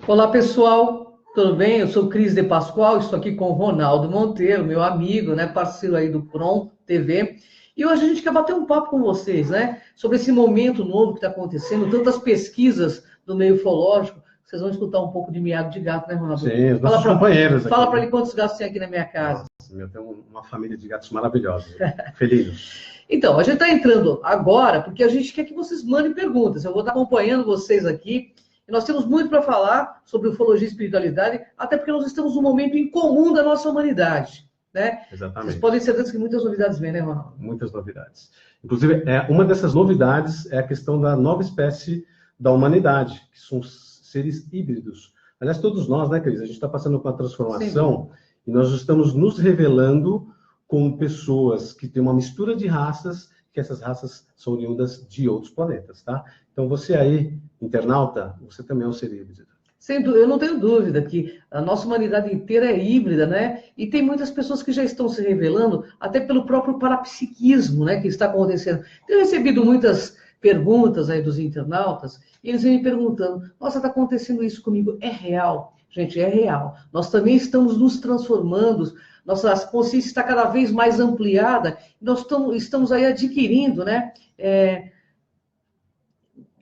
Olá, pessoal, tudo bem? Eu sou Cris de Pascoal, estou aqui com o Ronaldo Monteiro, meu amigo, né, parceiro aí do Prom TV. E hoje a gente quer bater um papo com vocês, né, sobre esse momento novo que está acontecendo, tantas pesquisas do meio ufológico. Vocês vão escutar um pouco de miado de gato, né, Ronaldo? Sim, os nossos companheiros aqui. Fala para ele quantos gatos tem aqui na minha casa. Nossa, eu tenho uma família de gatos maravilhosa, felinos. Então, a gente está entrando agora porque a gente quer que vocês mandem perguntas. Eu vou estar acompanhando vocês aqui. E nós temos muito para falar sobre ufologia e espiritualidade, até porque nós estamos num momento em comum da nossa humanidade, né? Exatamente. Vocês podem ser certeza que muitas novidades vêm, né, Ronaldo? Muitas novidades. Inclusive, uma dessas novidades é a questão da nova espécie da humanidade, que são seres híbridos. Aliás, todos nós, né, Cris? A gente está passando por uma transformação. Sim. E nós estamos nos revelando como pessoas que têm uma mistura de raças, que essas raças são oriundas de outros planetas, tá? Então, você aí, internauta, você também é um ser híbrido. Eu não tenho dúvida que a nossa humanidade inteira é híbrida, né? E tem muitas pessoas que já estão se revelando, até pelo próprio parapsiquismo, né, que está acontecendo. Tenho recebido muitas perguntas aí dos internautas, e eles vêm me perguntando, nossa, está acontecendo isso comigo, é real? Gente, é real. Nós também estamos nos transformando, nossa consciência está cada vez mais ampliada, nós estamos aí adquirindo, né?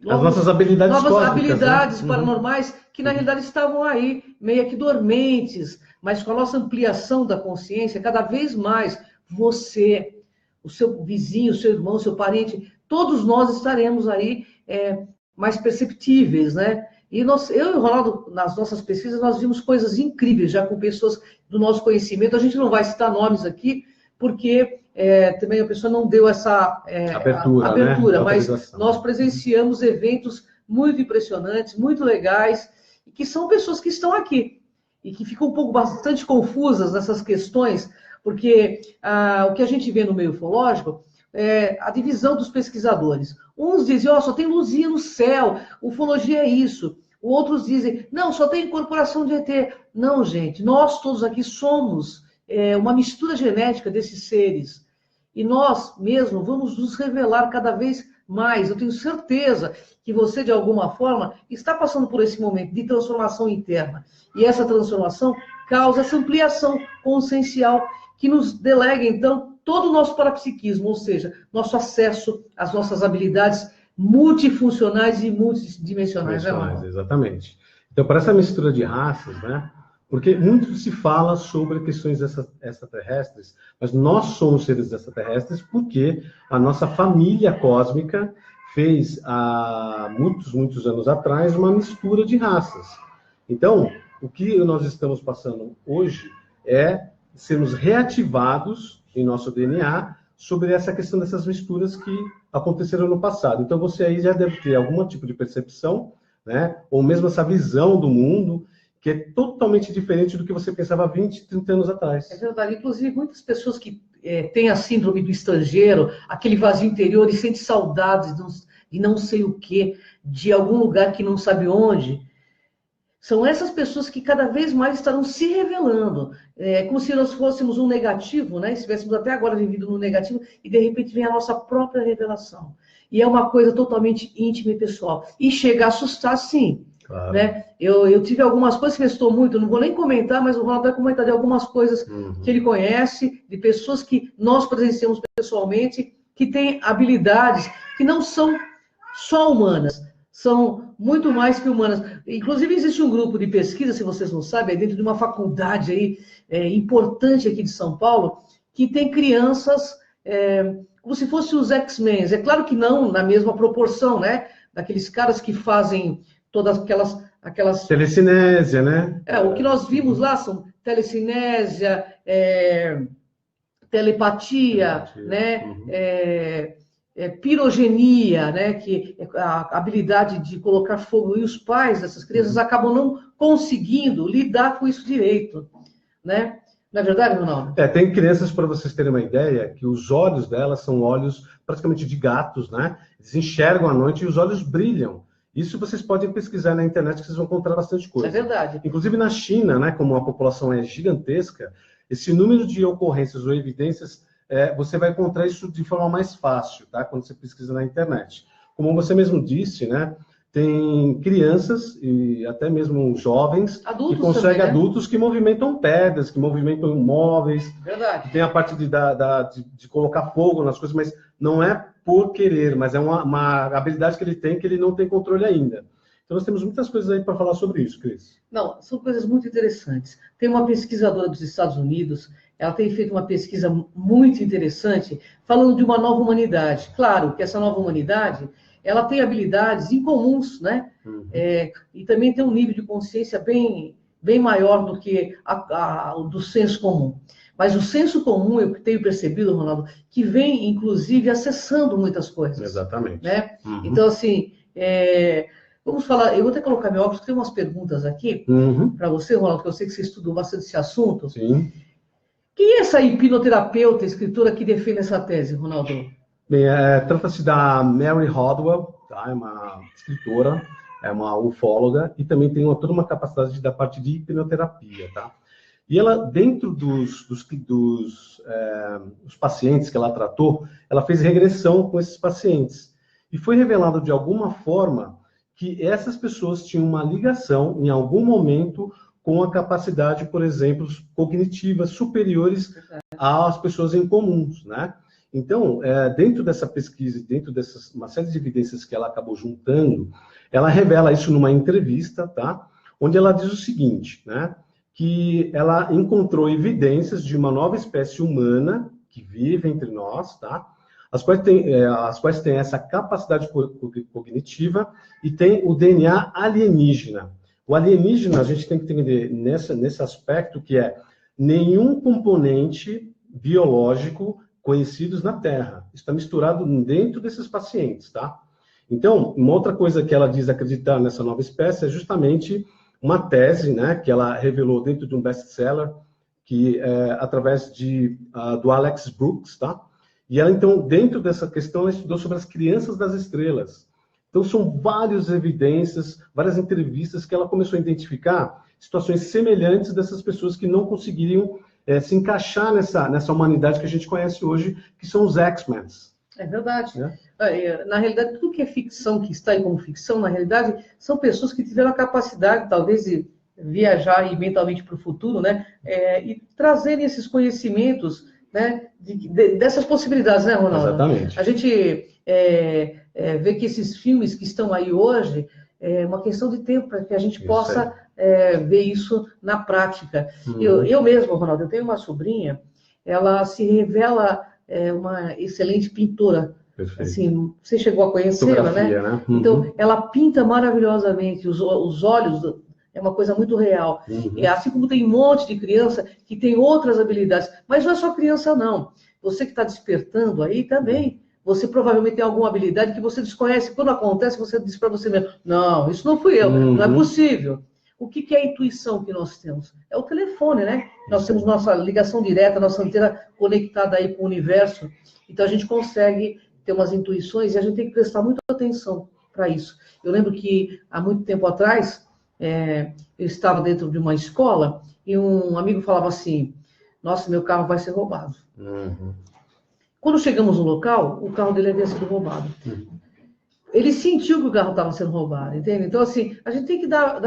As nossas habilidades novas cósmicas, habilidades, né? Paranormais, que na realidade estavam aí, meio que dormentes, mas com a nossa ampliação da consciência, cada vez mais, você, o seu vizinho, o seu irmão, o seu parente, todos nós estaremos aí mais perceptíveis, né? E eu e o Ronaldo, nas nossas pesquisas, nós vimos coisas incríveis, já com pessoas do nosso conhecimento. A gente não vai citar nomes aqui, porque também a pessoa não deu essa abertura, né? Mas nós presenciamos eventos muito impressionantes, muito legais, e que são pessoas que estão aqui, e que ficam bastante confusas nessas questões, porque o que a gente vê no meio ufológico é a divisão dos pesquisadores. Uns dizem, só tem luzinha no céu, ufologia é isso. Outros dizem, não, só tem incorporação de ET. Não, gente, nós todos aqui somos uma mistura genética desses seres. E nós mesmo vamos nos revelar cada vez mais. Eu tenho certeza que você, de alguma forma, está passando por esse momento de transformação interna. E essa transformação causa essa ampliação consciencial que nos delega, então, todo o nosso parapsiquismo, ou seja, nosso acesso às nossas habilidades multifuncionais e multidimensionais. Exatamente. Então, para essa mistura de raças, né? Porque muito se fala sobre questões extraterrestres, mas nós somos seres extraterrestres porque a nossa família cósmica fez, há muitos, muitos anos atrás, uma mistura de raças. Então, o que nós estamos passando hoje é sermos reativados em nosso DNA sobre essa questão dessas misturas que aconteceram no passado. Então, você aí já deve ter algum tipo de percepção, né? Ou mesmo essa visão do mundo, que é totalmente diferente do que você pensava 20, 30 anos atrás. É verdade. Inclusive, muitas pessoas que têm a síndrome do estrangeiro, aquele vazio interior e sentem saudades de não sei o quê, de algum lugar que não sabe onde, são essas pessoas que cada vez mais estarão se revelando. É como se nós fôssemos um negativo, né? Estivéssemos até agora vivido no negativo, e de repente vem a nossa própria revelação. E é uma coisa totalmente íntima e pessoal. E chega a assustar, sim. Claro. Né? Eu tive algumas coisas que me assustou muito, não vou nem comentar, mas o Ronaldo vai comentar de algumas coisas que ele conhece, de pessoas que nós presenciamos pessoalmente, que têm habilidades que não são só humanas, são muito mais que humanas. Inclusive, existe um grupo de pesquisa, se vocês não sabem, dentro de uma faculdade aí, importante aqui de São Paulo, que tem crianças como se fossem os X-Men. É claro que não na mesma proporção, né? Daqueles caras que fazem todas aquelas... Telecinésia, né? O que nós vimos lá são telecinésia, telepatia, né? Pirogenia, né? Que é a habilidade de colocar fogo, e os pais dessas crianças acabam não conseguindo lidar com isso direito, né? Não é verdade, Ronaldo? Tem crianças, para vocês terem uma ideia, que os olhos delas são olhos praticamente de gatos, né? Eles enxergam à noite e os olhos brilham. Isso vocês podem pesquisar na internet, que vocês vão encontrar bastante coisa. É verdade. Inclusive na China, né, como a população é gigantesca, esse número de ocorrências ou evidências, você vai encontrar isso de forma mais fácil, tá? Quando você pesquisa na internet. Como você mesmo disse, né, tem crianças e até mesmo jovens Adultos que conseguem, também, né? adultos que movimentam pedras, que movimentam móveis. Verdade. Tem a parte de colocar fogo nas coisas, mas não é por querer, mas é uma habilidade que ele não tem controle ainda. Então, nós temos muitas coisas aí para falar sobre isso, Cris. Não, são coisas muito interessantes. Tem uma pesquisadora dos Estados Unidos, ela tem feito uma pesquisa muito interessante, falando de uma nova humanidade. Claro que essa nova humanidade, ela tem habilidades incomuns, né? E também tem um nível de consciência bem maior do que o do senso comum. Mas o senso comum, eu tenho percebido, Ronaldo, que vem, inclusive, acessando muitas coisas. Exatamente. Né? Então, assim, vamos falar, eu vou até colocar meu óculos, tem umas perguntas aqui para você, Ronaldo, que eu sei que você estudou bastante esse assunto. Sim. Quem é essa hipnoterapeuta, escritora que defende essa tese, Ronaldo? Bem, trata-se da Mary Rodwell, tá? É uma escritora, é uma ufóloga e também tem toda uma capacidade da parte de hipnoterapia, tá? E ela, dentro dos pacientes que ela tratou, ela fez regressão com esses pacientes. E foi revelado de alguma forma que essas pessoas tinham uma ligação, em algum momento, com a capacidade, por exemplo, cognitivas superiores às pessoas em comuns, né? Então, dentro dessa pesquisa, dentro dessas uma série de evidências que ela acabou juntando, ela revela isso numa entrevista, tá? Onde ela diz o seguinte, né? Que ela encontrou evidências de uma nova espécie humana que vive entre nós, tá? As quais têm essa capacidade cognitiva e tem o DNA alienígena. O alienígena, a gente tem que entender nesse aspecto que nenhum componente biológico conhecidos na Terra. Está misturado dentro desses pacientes, tá? Então, uma outra coisa que ela diz acreditar nessa nova espécie é justamente uma tese, né, que ela revelou dentro de um best-seller, que através do Alex Brooks, tá? E ela, então, dentro dessa questão, ela estudou sobre as crianças das estrelas. Então, são várias evidências, várias entrevistas que ela começou a identificar situações semelhantes dessas pessoas que não conseguiriam se encaixar nessa humanidade que a gente conhece hoje, que são os X-Men. É verdade. Na realidade, tudo que é ficção, que está aí como ficção, na realidade, são pessoas que tiveram a capacidade, talvez, de viajar mentalmente para o futuro, né? E trazerem esses conhecimentos, né? Dessas possibilidades, né, Ronaldo? Exatamente. A gente vê que esses filmes que estão aí hoje é uma questão de tempo para que a gente possa ver isso na prática. Eu mesmo, Ronaldo, eu tenho uma sobrinha, ela se revela uma excelente pintora. Perfeito. Assim, você chegou a conhecê-la, né? Então, ela pinta maravilhosamente, os olhos, é uma coisa muito real. E assim como tem um monte de criança que tem outras habilidades, mas não é só criança, não. Você que está despertando aí também, você provavelmente tem alguma habilidade que você desconhece. Quando acontece, você diz para você mesmo, não, isso não fui eu, não é possível. O que é a intuição que nós temos? É o telefone, né? Nós temos nossa ligação direta, nossa antena conectada aí com o universo. Então, a gente consegue ter umas intuições e a gente tem que prestar muita atenção para isso. Eu lembro que, há muito tempo atrás, eu estava dentro de uma escola e um amigo falava assim, nossa, meu carro vai ser roubado. Quando chegamos no local, o carro dele havia sido roubado. Ele sentiu que o carro estava sendo roubado, entende? Então, assim, a gente tem que dar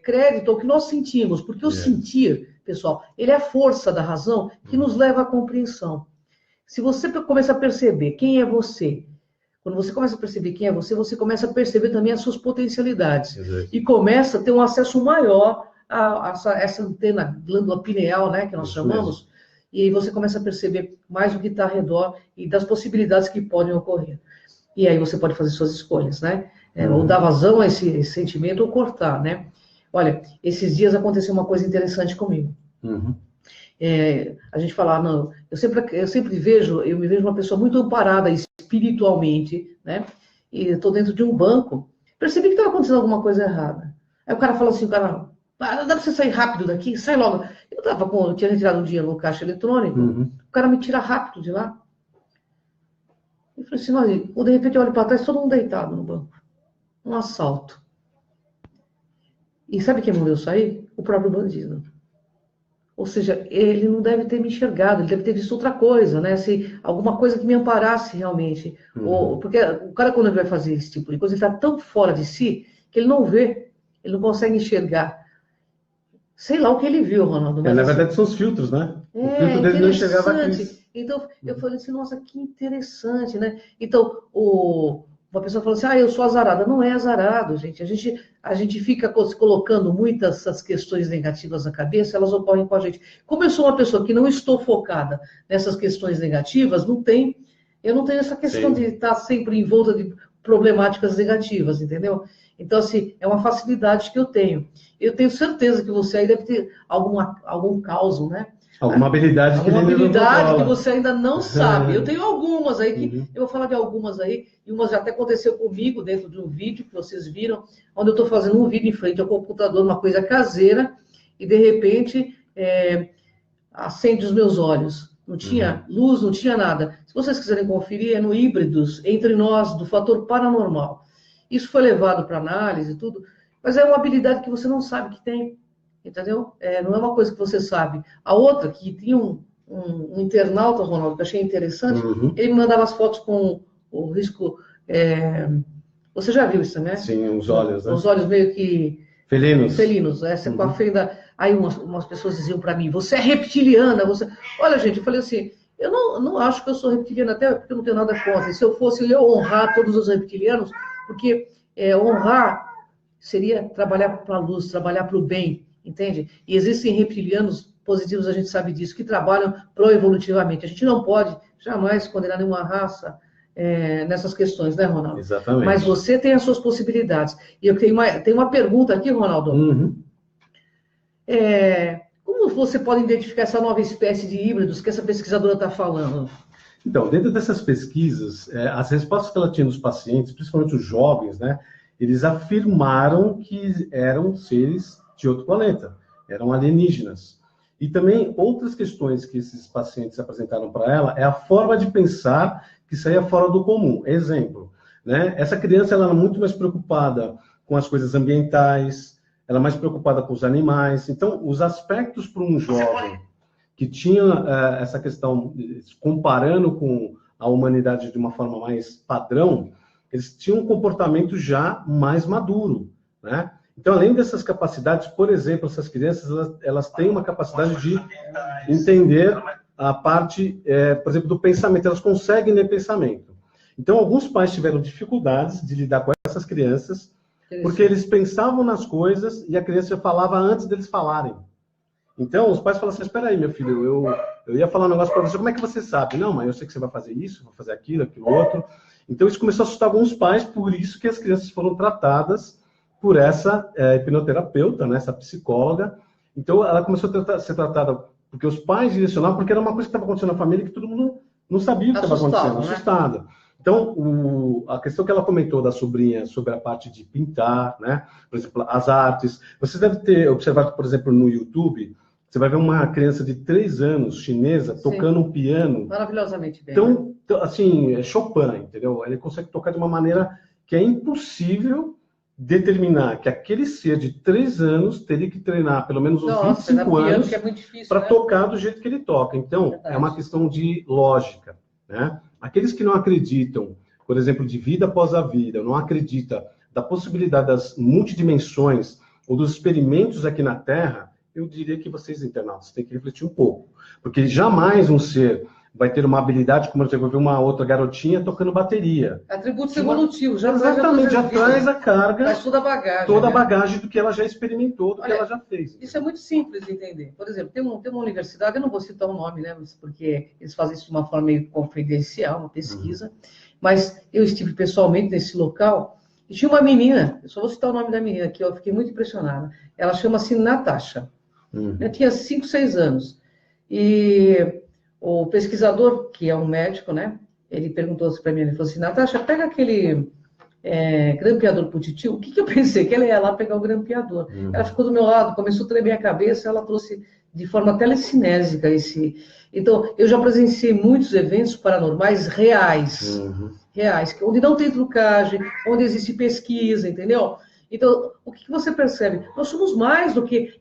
crédito ao que nós sentimos, porque o sentir, pessoal, ele é a força da razão que nos leva à compreensão. Se você começa a perceber quem é você, quando você começa a perceber quem é você começa a perceber também as suas potencialidades. E começa a ter um acesso maior a essa antena, glândula pineal, né, que nós chamamos, e aí você começa a perceber mais o que está ao redor e das possibilidades que podem ocorrer. E aí você pode fazer suas escolhas, né? Ou dar vazão a esse sentimento ou cortar, né? Olha, esses dias aconteceu uma coisa interessante comigo. A gente fala, não, eu sempre me vejo uma pessoa muito amparada espiritualmente, né? E estou dentro de um banco, percebi que estava acontecendo alguma coisa errada. Aí o cara falou assim, dá para você sair rápido daqui? Sai logo. Eu tinha retirado um dinheiro no caixa eletrônico, o cara me tira rápido de lá. Eu falei assim, olha, de repente eu olho para trás, todo mundo deitado no banco. Um assalto. E sabe quem mandou eu sair? O próprio bandido. Ou seja, ele não deve ter me enxergado, ele deve ter visto outra coisa, né? Se, alguma coisa que me amparasse realmente. Porque o cara, quando ele vai fazer esse tipo de coisa, ele está tão fora de si que ele não vê, ele não consegue enxergar. Sei lá o que ele viu, Ronaldo. Mas na assim, verdade, são os filtros, né? O filtro dele não enxergava a Cris. Então, eu falei assim, nossa, que interessante, né? Então, uma pessoa falou assim, eu sou azarada. Não é azarado, gente. A gente fica colocando muitas essas questões negativas na cabeça, elas ocorrem com a gente. Como eu sou uma pessoa que não estou focada nessas questões negativas, eu não tenho essa questão de estar sempre envolta de problemáticas negativas, entendeu? Então, assim, é uma facilidade que eu tenho. Eu tenho certeza que você aí deve ter algum caos, né? Alguma habilidade que você ainda não sabe. Eu tenho algumas aí, eu vou falar de algumas aí, e umas já até aconteceu comigo dentro de um vídeo que vocês viram, onde eu estou fazendo um vídeo em frente ao computador, uma coisa caseira, e de repente acende os meus olhos. Não tinha luz, não tinha nada. Se vocês quiserem conferir, é no Híbridos, Entre Nós, do Fator Paranormal. Isso foi levado para análise e tudo, mas é uma habilidade que você não sabe que tem. Entendeu? Não é uma coisa que você sabe. A outra, que tinha um internauta, Ronaldo, que eu achei interessante, ele me mandava as fotos com o risco... você já viu isso, né? Sim, os olhos, né? Os olhos meio que... Felinos. Com a fenda... Aí umas pessoas diziam para mim, você é reptiliana, você... Olha, gente, eu falei assim, eu não acho que eu sou reptiliana, até porque eu não tenho nada contra. Se eu fosse, eu ia honrar todos os reptilianos, porque honrar seria trabalhar para a luz, trabalhar para o bem, entende? E existem reptilianos positivos, a gente sabe disso, que trabalham pro-evolutivamente. A gente não pode jamais condenar nenhuma raça nessas questões, né, Ronaldo? Exatamente. Mas você tem as suas possibilidades. E eu tenho uma pergunta aqui, Ronaldo. Como você pode identificar essa nova espécie de híbridos que essa pesquisadora está falando? Então, dentro dessas pesquisas, as respostas que ela tinha dos pacientes, principalmente os jovens, né, eles afirmaram que eram seres de outro planeta, eram alienígenas. E também outras questões que esses pacientes apresentaram para ela é a forma de pensar que saía fora do comum. Exemplo, né? Essa criança ela era muito mais preocupada com as coisas ambientais, ela é mais preocupada com os animais. Então, os aspectos para um jovem que tinha essa questão, comparando com a humanidade de uma forma mais padrão, eles tinham um comportamento já mais maduro, né? Então, além dessas capacidades, por exemplo, essas crianças, elas têm uma capacidade de entender a parte, por exemplo, do pensamento. Elas conseguem ler pensamento. Então, alguns pais tiveram dificuldades de lidar com essas crianças, porque eles pensavam nas coisas e a criança falava antes deles falarem. Então, os pais falam assim, espera aí, meu filho, eu ia falar um negócio para você, como é que você sabe? Não, mãe, eu sei que você vai fazer isso, vai fazer aquilo outro. Então, isso começou a assustar alguns pais, por isso que as crianças foram tratadas por essa hipnoterapeuta, né, essa psicóloga. Então, ela começou a ser tratada porque os pais direcionavam, porque era uma coisa que estava acontecendo na família que todo mundo não sabia o que estava acontecendo, assustada. Então, a questão que ela comentou da sobrinha sobre a parte de pintar, né, por exemplo, as artes. Vocês devem ter observado, por exemplo, no YouTube, você vai ver uma criança de 3 anos, chinesa, tocando um piano. Maravilhosamente bem. Então, assim, é Chopin, entendeu? Ele consegue tocar de uma maneira que é impossível determinar que aquele ser de 3 anos teria que treinar pelo menos uns 25 anos para tocar do jeito que ele toca. Então, é uma questão de lógica, né? Aqueles que não acreditam, por exemplo, de vida após a vida, não acreditam da possibilidade das multidimensões ou dos experimentos aqui na Terra, eu diria que vocês, internautas, têm que refletir um pouco. Porque jamais um ser vai ter uma habilidade, como você vai ver uma outra garotinha tocando bateria. Atributos evolutivos. Exatamente, já traz a carga, traz toda a bagagem. Toda a bagagem do que ela já experimentou, do que ela já fez. Isso é muito simples de entender. Por exemplo, tem uma universidade, eu não vou citar o nome, né, porque eles fazem isso de uma forma meio confidencial, uma pesquisa, mas eu estive pessoalmente nesse local e tinha uma menina, eu só vou citar o nome da menina aqui, eu fiquei muito impressionada. Ela chama-se Natasha. Ela tinha 5, 6 anos. E o pesquisador, que é um médico, né? Ele perguntou para mim, ele falou assim, Natasha, pega aquele grampeador pro titio. O que eu pensei? Que ela ia lá pegar o grampeador. Ela ficou do meu lado, começou a tremer a cabeça, ela trouxe de forma telecinésica esse... Então, eu já presenciei muitos eventos paranormais reais, reais, onde não tem trucagem, onde existe pesquisa, entendeu? Então, o que você percebe? Nós somos mais do que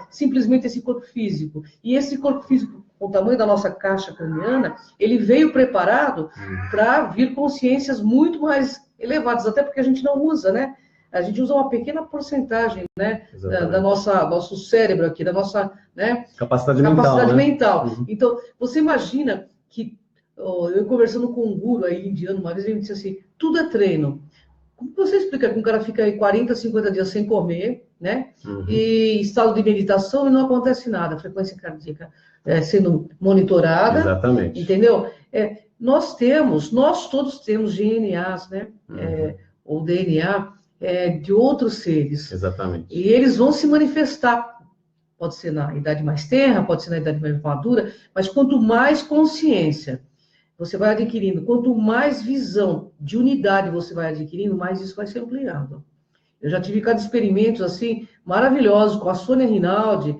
simplesmente esse corpo físico. E esse corpo físico, com o tamanho da nossa caixa craniana, ele veio preparado para vir consciências muito mais elevadas, até porque a gente não usa, né? A gente usa uma pequena porcentagem, né, da nosso cérebro aqui, da nossa, né, capacidade mental. Uhum. Então, você imagina que, eu conversando com um guru aí indiano, uma vez ele me disse assim, tudo é treino. Como você explica que um cara fica aí 40, 50 dias sem comer, né, e estado de meditação e não acontece nada, a frequência cardíaca sendo monitorada, exatamente, entendeu? Nós todos temos GNAs, né, ou DNA, de outros seres. exatamente. E eles vão se manifestar. Pode ser na idade mais tenra, pode ser na idade mais madura, mas quanto mais consciência você vai adquirindo, quanto mais visão de unidade você vai adquirindo, mais isso vai ser ampliado. Eu já tive cada experimentos assim, maravilhosos, com a Sônia Rinaldi,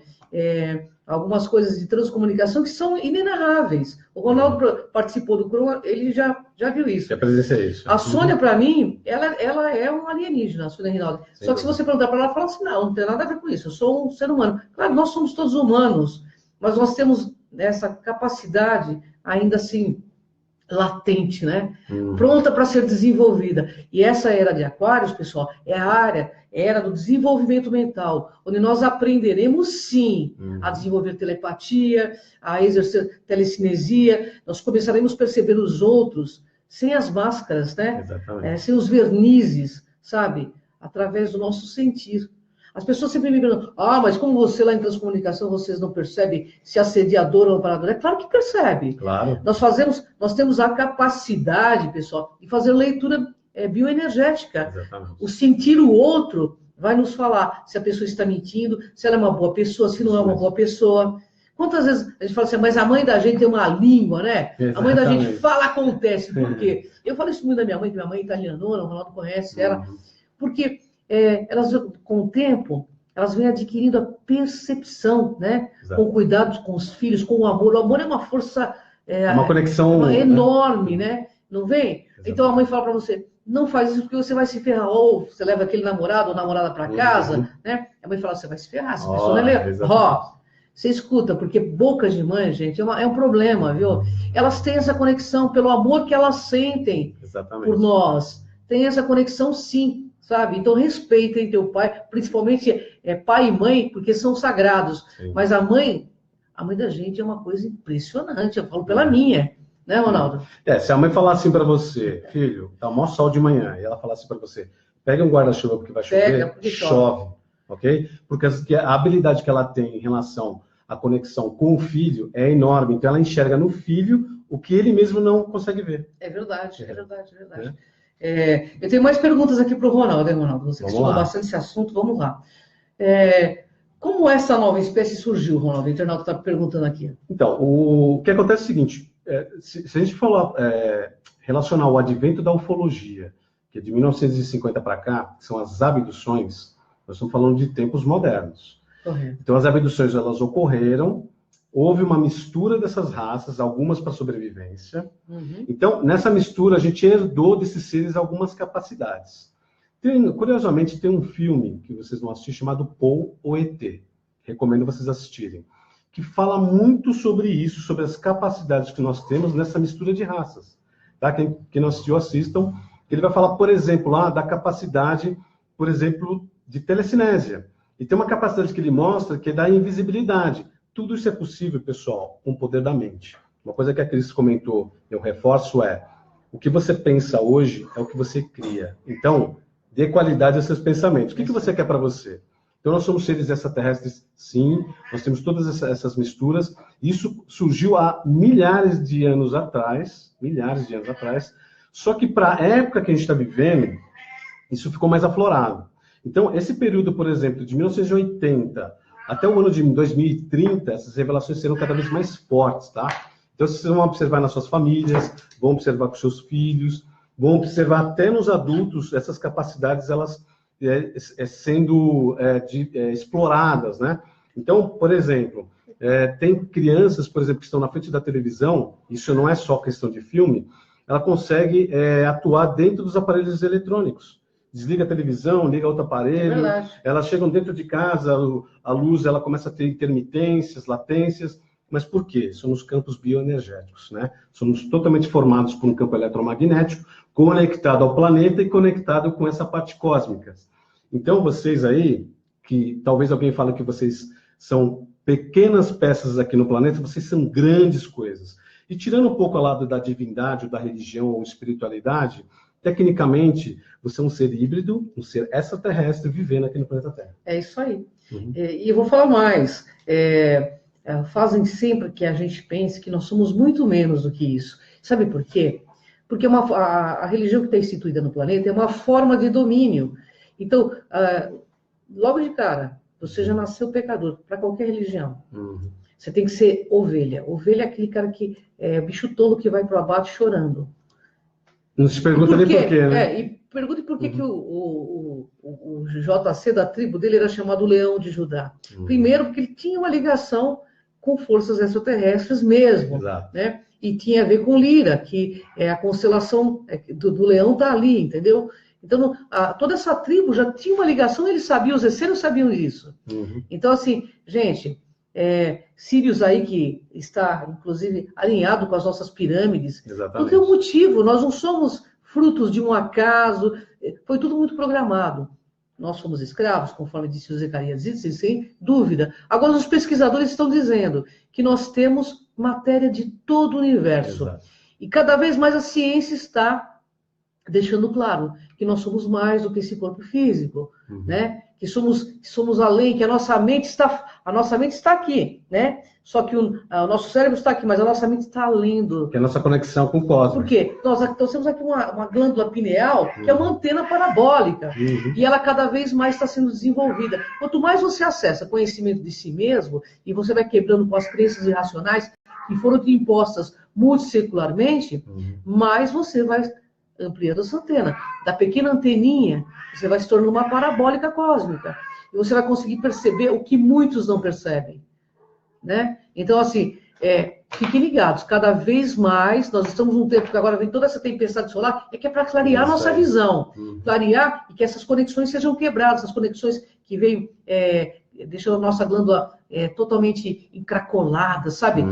algumas coisas de transcomunicação que são inenarráveis. O Ronaldo participou do Cron, ele já viu isso. Já presenciei isso. A Sônia, para mim, ela é um alienígena, a Sônia Rinaldi. Só que se você perguntar para ela, ela fala assim, não tem nada a ver com isso, eu sou um ser humano. Claro, nós somos todos humanos, mas nós temos essa capacidade ainda assim, latente, né? Pronta para ser desenvolvida. E essa era de Aquários, pessoal, é a era do desenvolvimento mental, onde nós aprenderemos, sim, a desenvolver telepatia, a exercer telecinesia, nós começaremos a perceber os outros sem as máscaras, né? Sem os vernizes, sabe? Através do nosso sentir. As pessoas sempre me perguntam, mas como você lá em transcomunicação, vocês não percebem se assediador ou amparador? É claro que percebe. Claro. Nós temos a capacidade, pessoal, de fazer leitura bioenergética. Exatamente. O sentir o outro vai nos falar se a pessoa está mentindo, se ela é uma boa pessoa, se não é uma boa pessoa. Quantas vezes a gente fala assim, mas a mãe da gente tem uma língua, né? Exatamente. A mãe da gente fala, acontece. Por quê? Eu falo isso muito da minha mãe, que minha mãe é italianona, o Ronaldo conhece ela. Porque elas, com o tempo, elas vêm adquirindo a percepção, né? Exato. Com cuidado com os filhos, com o amor. O amor é uma força... uma conexão... enorme, né? Não vem? Exato. Então a mãe fala para você, não faz isso porque você vai se ferrar. Ou você leva aquele namorado ou namorada para casa, né? A mãe fala, você vai se ferrar, essa pessoa não é legal. Você escuta, porque boca de mãe, gente, é um problema, viu? Elas têm essa conexão pelo amor que elas sentem por nós. Tem essa conexão, sim, sabe? Então, respeitem teu pai, principalmente pai e mãe, porque são sagrados. Sim. Mas a mãe da gente é uma coisa impressionante, eu falo pela minha, né, Ronaldo? Se a mãe falar assim para você, filho, tá mó sol de manhã, e ela falar assim para você, pega um guarda-chuva porque vai chover, chove. Ok? Porque a habilidade que ela tem em relação à conexão com o filho é enorme. Então, ela enxerga no filho o que ele mesmo não consegue ver. É verdade. Eu tenho mais perguntas aqui para o Ronaldo, hein, Ronaldo? Você estudou bastante esse assunto, vamos lá. Como essa nova espécie surgiu, Ronaldo? O internauta está perguntando aqui. Então, o que acontece é o seguinte, se a gente falar, relacionar o advento da ufologia, que é de 1950 para cá, que são as abduções, nós estamos falando de tempos modernos. Correto. Então, as abduções, elas ocorreram, houve uma mistura dessas raças, algumas para sobrevivência. Então, nessa mistura, a gente herdou desses seres algumas capacidades. Curiosamente, tem um filme que vocês vão assistir chamado Paul, o ET. Recomendo vocês assistirem. Que fala muito sobre isso, sobre as capacidades que nós temos nessa mistura de raças. Tá? Quem não assistiu, assistam. Ele vai falar, por exemplo, lá da capacidade, por exemplo, de telecinésia. E tem uma capacidade que ele mostra que é da invisibilidade. Tudo isso é possível, pessoal, com o poder da mente. Uma coisa que a Cris comentou, eu reforço, o que você pensa hoje é o que você cria. Então, dê qualidade aos seus pensamentos. O que você quer para você? Então, nós somos seres extraterrestres, sim. Nós temos todas essas misturas. Isso surgiu há milhares de anos atrás. Só que para a época que a gente está vivendo, isso ficou mais aflorado. Então, esse período, por exemplo, de 1980 até o ano de 2030, essas revelações serão cada vez mais fortes, tá? Então, vocês vão observar nas suas famílias, vão observar com seus filhos, vão observar até nos adultos, essas capacidades, elas sendo exploradas, né? Então, por exemplo, tem crianças, por exemplo, que estão na frente da televisão, isso não é só questão de filme, ela consegue atuar dentro dos aparelhos eletrônicos. desliga a televisão, liga outro aparelho, elas chegam dentro de casa, a luz ela começa a ter intermitências, latências, mas por quê? Somos campos bioenergéticos, né? Somos totalmente formados por um campo eletromagnético, conectado ao planeta e conectado com essa parte cósmica. Então, vocês aí, que talvez alguém fale que vocês são pequenas peças aqui no planeta, vocês são grandes coisas. E tirando um pouco ao lado da divindade, ou da religião, ou espiritualidade, tecnicamente, você é um ser híbrido, um ser extraterrestre vivendo aqui no planeta Terra. É isso aí. E eu vou falar mais. Fazem sempre que a gente pense que nós somos muito menos do que isso. Sabe por quê? Porque a religião que está instituída no planeta é uma forma de domínio. Então, logo de cara, você já nasceu pecador para qualquer religião. Você tem que ser ovelha. Ovelha é aquele cara que é bicho tolo que vai para o abate chorando. Não se pergunta nem por quê, né? E pergunte por que o JC da tribo dele era chamado Leão de Judá. Primeiro, porque ele tinha uma ligação com forças extraterrestres mesmo. Exato. Né? E tinha a ver com Lira, que a constelação do leão está ali, entendeu? Então, toda essa tribo já tinha uma ligação, eles sabiam, os essênios sabiam disso. Então, assim, gente, Sirius aí que está, inclusive, alinhado com as nossas pirâmides. Exatamente. Porque é um motivo, nós não somos frutos de um acaso, foi tudo muito programado. Nós somos escravos, conforme disse o Zacarias, sem dúvida. Agora, os pesquisadores estão dizendo que nós temos matéria de todo o universo. Exato. E cada vez mais a ciência está deixando claro que nós somos mais do que esse corpo físico, né? Que somos além, que a nossa mente está aqui, né? Só que o nosso cérebro está aqui, mas a nossa mente está além do... Que é a nossa conexão com o cosmos. Por quê? Nós temos aqui uma glândula pineal, que é uma antena parabólica, e ela cada vez mais está sendo desenvolvida. Quanto mais você acessa conhecimento de si mesmo, e você vai quebrando com as crenças irracionais que foram te impostas multissecularmente, mais você vai ampliando essa antena. Da pequena anteninha, você vai se tornando uma parabólica cósmica. E você vai conseguir perceber o que muitos não percebem. Né? Então, assim, fiquem ligados. Cada vez mais, nós estamos num tempo que agora vem toda essa tempestade solar, que é para clarear a nossa visão. Clarear e que essas conexões sejam quebradas. As conexões que veio deixando a nossa glândula totalmente encracolada, sabe?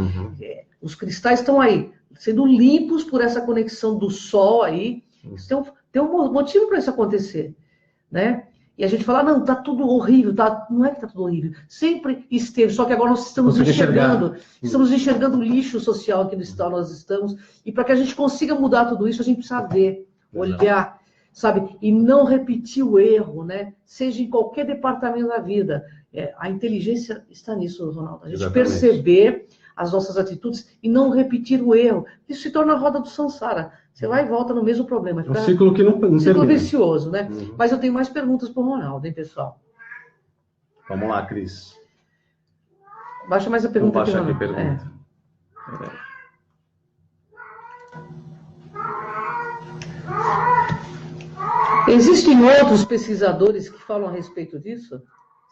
Os cristais estão aí, sendo limpos por essa conexão do Sol aí. Tem um motivo para isso acontecer, né? E a gente fala, não, tá tudo horrível, não é que tá tudo horrível. Sempre esteve, só que agora nós estamos enxergando o lixo social que nós estamos. E para que a gente consiga mudar tudo isso, a gente precisa ver, olhar, sabe? E não repetir o erro, né? Seja em qualquer departamento da vida. A inteligência está nisso, Ronaldo. A gente perceber as nossas atitudes e não repetir o erro. Isso se torna a roda do Sansara. Você vai e volta no mesmo problema. É um ciclo que não termina. Ciclo vicioso, né? Mas eu tenho mais perguntas para o Ronaldo, hein, pessoal? Vamos lá, Cris. Baixa mais a pergunta aqui. Baixa aqui a pergunta. Existem outros pesquisadores que falam a respeito disso?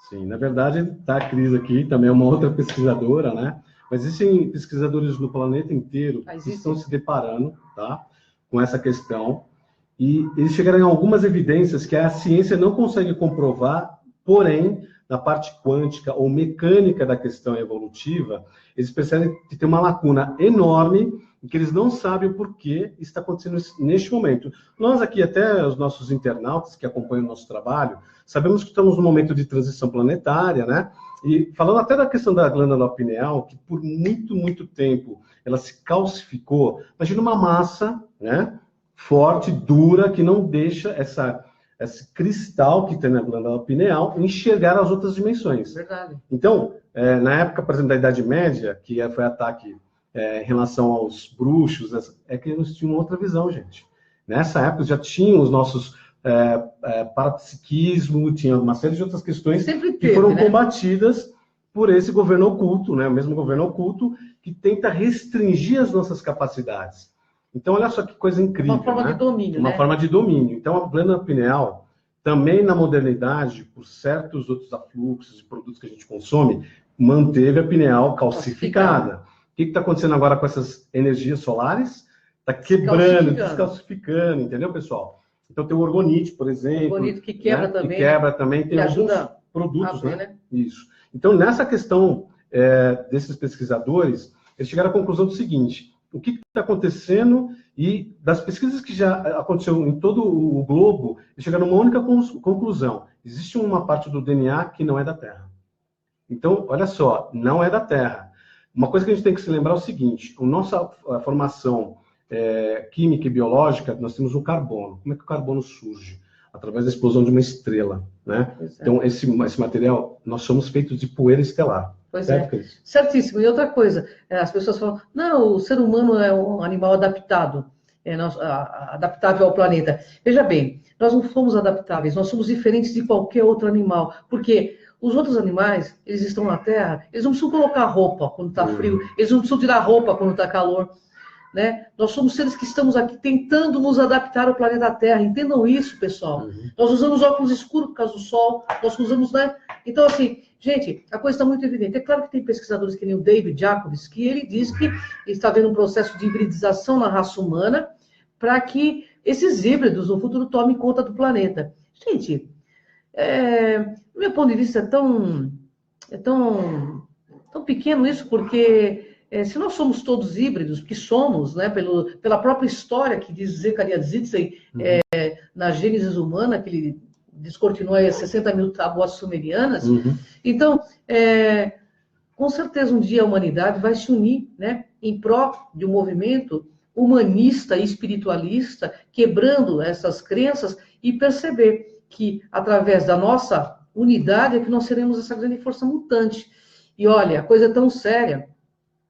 Sim, na verdade, está a Cris aqui, também é uma outra pesquisadora, né? Mas existem pesquisadores no planeta inteiro que estão se deparando, tá, com essa questão, e eles chegaram a algumas evidências que a ciência não consegue comprovar, porém, na parte quântica ou mecânica da questão evolutiva, eles percebem que tem uma lacuna enorme e que eles não sabem o porquê está acontecendo neste momento. Nós aqui, até os nossos internautas que acompanham o nosso trabalho, sabemos que estamos num momento de transição planetária, né? E falando até da questão da glândula pineal, que por muito, muito tempo ela se calcificou. Imagina uma massa, né, forte, dura, que não deixa esse cristal que tem na glândula pineal enxergar as outras dimensões. Verdade. Então, na época, por exemplo, da Idade Média, que foi ataque em relação aos bruxos, é que eles tinham outra visão, gente. Nessa época já tinham os nossos parapsiquismo, tinha uma série de outras questões que foram combatidas por esse governo oculto, né? O mesmo governo oculto que tenta restringir as nossas capacidades. Então, olha só que coisa incrível. Uma forma de domínio, Uma forma de domínio. Então, a glândula pineal, também na modernidade, por certos outros afluxos e produtos que a gente consome, manteve a pineal calcificada. O que está acontecendo agora com essas energias solares? Está quebrando, descalcificando, entendeu, pessoal? Então tem o orgonite, por exemplo. O orgonite que quebra, né? Também. Que quebra tambem. Tem alguns produtos, né? Isso. Então, nessa questão desses pesquisadores, eles chegaram à conclusão do seguinte: o que está acontecendo, e das pesquisas que já aconteceu em todo o globo, eles chegaram a uma única conclusão: existe uma parte do DNA que não é da Terra. Então, olha só, não é da Terra. Uma coisa que a gente tem que se lembrar é o seguinte: a nossa formação química e biológica, nós temos o carbono. Como é que o carbono surge? Através da explosão de uma estrela, né? Então, esse material, nós somos feitos de poeira estelar. Pois certo, é. Certíssimo. E outra coisa, as pessoas falam, não, o ser humano é um animal adaptado, adaptável ao planeta. Veja bem, nós não somos adaptáveis, nós somos diferentes de qualquer outro animal, porque os outros animais, eles estão na Terra, eles não precisam colocar roupa quando está frio, eles não precisam tirar roupa quando está calor. Né? Nós somos seres que estamos aqui tentando nos adaptar ao planeta Terra. Entendam isso, pessoal. Nós usamos óculos escuros por causa do sol, nós usamos, né? Então, assim, gente, a coisa está muito evidente. É claro que tem pesquisadores que nem o David Jacobs, que ele diz que está havendo um processo de hibridização na raça humana para que esses híbridos, no futuro, tomem conta do planeta. Gente, do meu ponto de vista, é tão pequeno isso, porque... se nós somos todos híbridos, que somos, né, pela própria história que diz Zecharia Sitchin, na Gênesis humana, que ele descortinou aí as 60 mil tábuas sumerianas, então, com certeza um dia a humanidade vai se unir, né, em pró de um movimento humanista e espiritualista, quebrando essas crenças e perceber que, através da nossa unidade, é que nós seremos essa grande força mutante. E olha, a coisa é tão séria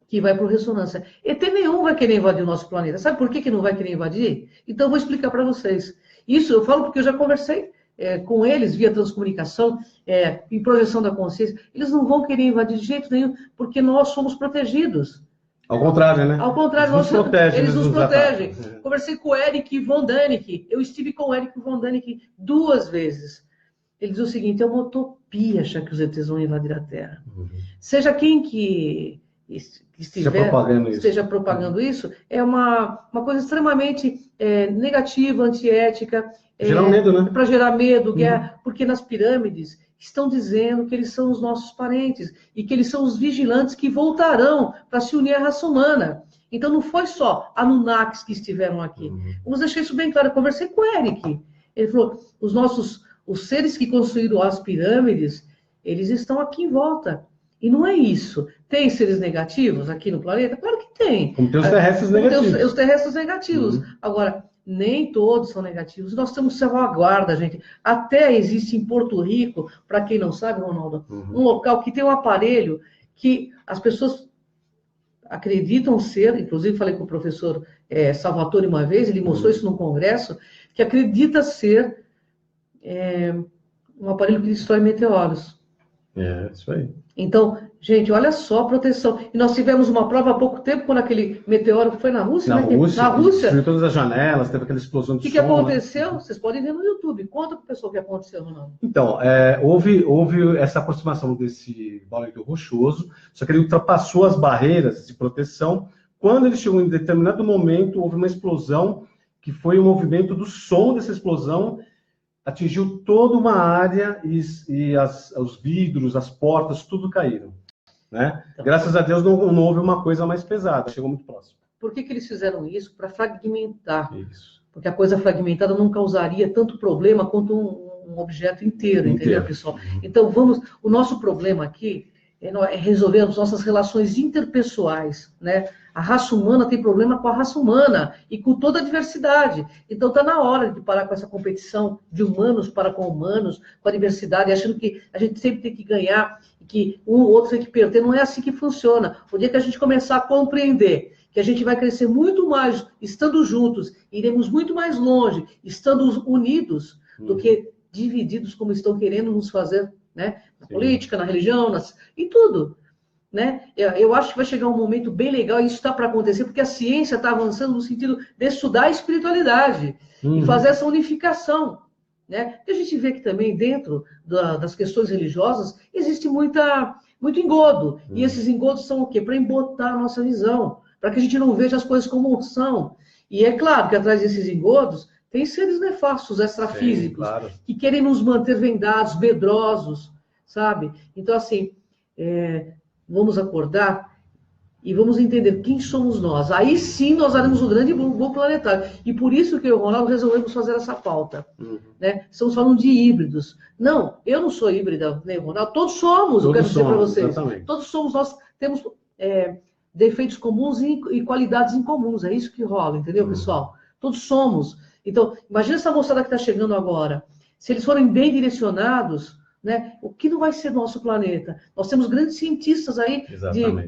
que vai por ressonância. ET nenhum vai querer invadir o nosso planeta. Sabe por que não vai querer invadir? Então, eu vou explicar para vocês. Isso eu falo porque eu já conversei com eles via transcomunicação, em projeção da consciência. Eles não vão querer invadir de jeito nenhum, porque nós somos protegidos. Ao contrário, né? Ao contrário, eles nos protegem. Conversei com o Eric von Däniken. Eu estive com o Eric von Däniken 2 vezes. Ele diz o seguinte: é uma utopia achar que os ETs vão invadir a Terra. Seja quem que esteja propagando isso, é uma coisa extremamente negativa, antiética. Gerar medo, né? Para gerar medo, guerra, porque nas pirâmides estão dizendo que eles são os nossos parentes e que eles são os vigilantes que voltarão para se unir à raça humana. Então não foi só Anunnakis que estiveram aqui. Vamos deixar isso bem claro. Eu conversei com o Eric. Ele falou, os seres que construíram as pirâmides, eles estão aqui em volta. E não é isso. Tem seres negativos aqui no planeta? Claro que tem. Como tem os terrestres negativos. Tem os terrestres negativos. Agora, nem todos são negativos. Nós temos salvaguarda, gente. Até existe em Porto Rico, para quem não sabe, Ronaldo, um local que tem um aparelho que as pessoas acreditam ser, inclusive falei com o professor Salvatore uma vez, ele mostrou isso num congresso, que acredita ser um aparelho que destrói meteoros. Isso aí. Então, gente, olha só a proteção. E nós tivemos uma prova há pouco tempo, quando aquele meteoro foi na Rússia, Na Rússia. Destruiu todas as janelas, teve aquela explosão de som. O que aconteceu? Né? Vocês podem ver no YouTube. Conta para o pessoal o que aconteceu, Ronaldo. Então, houve essa aproximação desse bólido rochoso, só que ele ultrapassou as barreiras de proteção. Quando ele chegou em determinado momento, houve uma explosão, que foi o movimento do som dessa explosão, atingiu toda uma área e os vidros, as portas, tudo caíram. Né? Então, graças a Deus não houve uma coisa mais pesada, chegou muito próximo. Por que eles fizeram isso? Para fragmentar. Isso. Porque a coisa fragmentada não causaria tanto problema quanto um objeto inteiro, entendeu, pessoal? Então, o nosso problema aqui é resolver as nossas relações interpessoais, né? A raça humana tem problema com a raça humana e com toda a diversidade. Então está na hora de parar com essa competição de humanos para com humanos, com a diversidade, achando que a gente sempre tem que ganhar, que um ou outro tem que perder. Não é assim que funciona. O dia que a gente começar a compreender que a gente vai crescer muito mais estando juntos, iremos muito mais longe, estando unidos, do que divididos como estão querendo nos fazer, né? Na política, na religião, em tudo. Né? Eu acho que vai chegar um momento bem legal, e isso está para acontecer, porque a ciência está avançando no sentido de estudar a espiritualidade e fazer essa unificação. Né? Porque a gente vê que também dentro das questões religiosas existe muito engodo. E esses engodos são o quê? Para embotar a nossa visão, para que a gente não veja as coisas como são. E é claro que atrás desses engodos Tem seres nefastos, extrafísicos, claro. que querem nos manter vendados, medrosos, sabe? Então, assim, vamos acordar e vamos entender quem somos nós. Aí sim nós haremos um grande voo planetário. E por isso que eu e o Ronaldo resolvemos fazer essa pauta. Né? Estamos falando de híbridos. Não, eu não sou híbrida, nem o Ronaldo. Todos somos, eu quero dizer para vocês. Exatamente. Todos somos, nós temos defeitos comuns e qualidades incomuns. É isso que rola, entendeu, pessoal? Todos somos. Então, imagina essa moçada que está chegando agora. Se eles forem bem direcionados, né, o que não vai ser nosso planeta? Nós temos grandes cientistas aí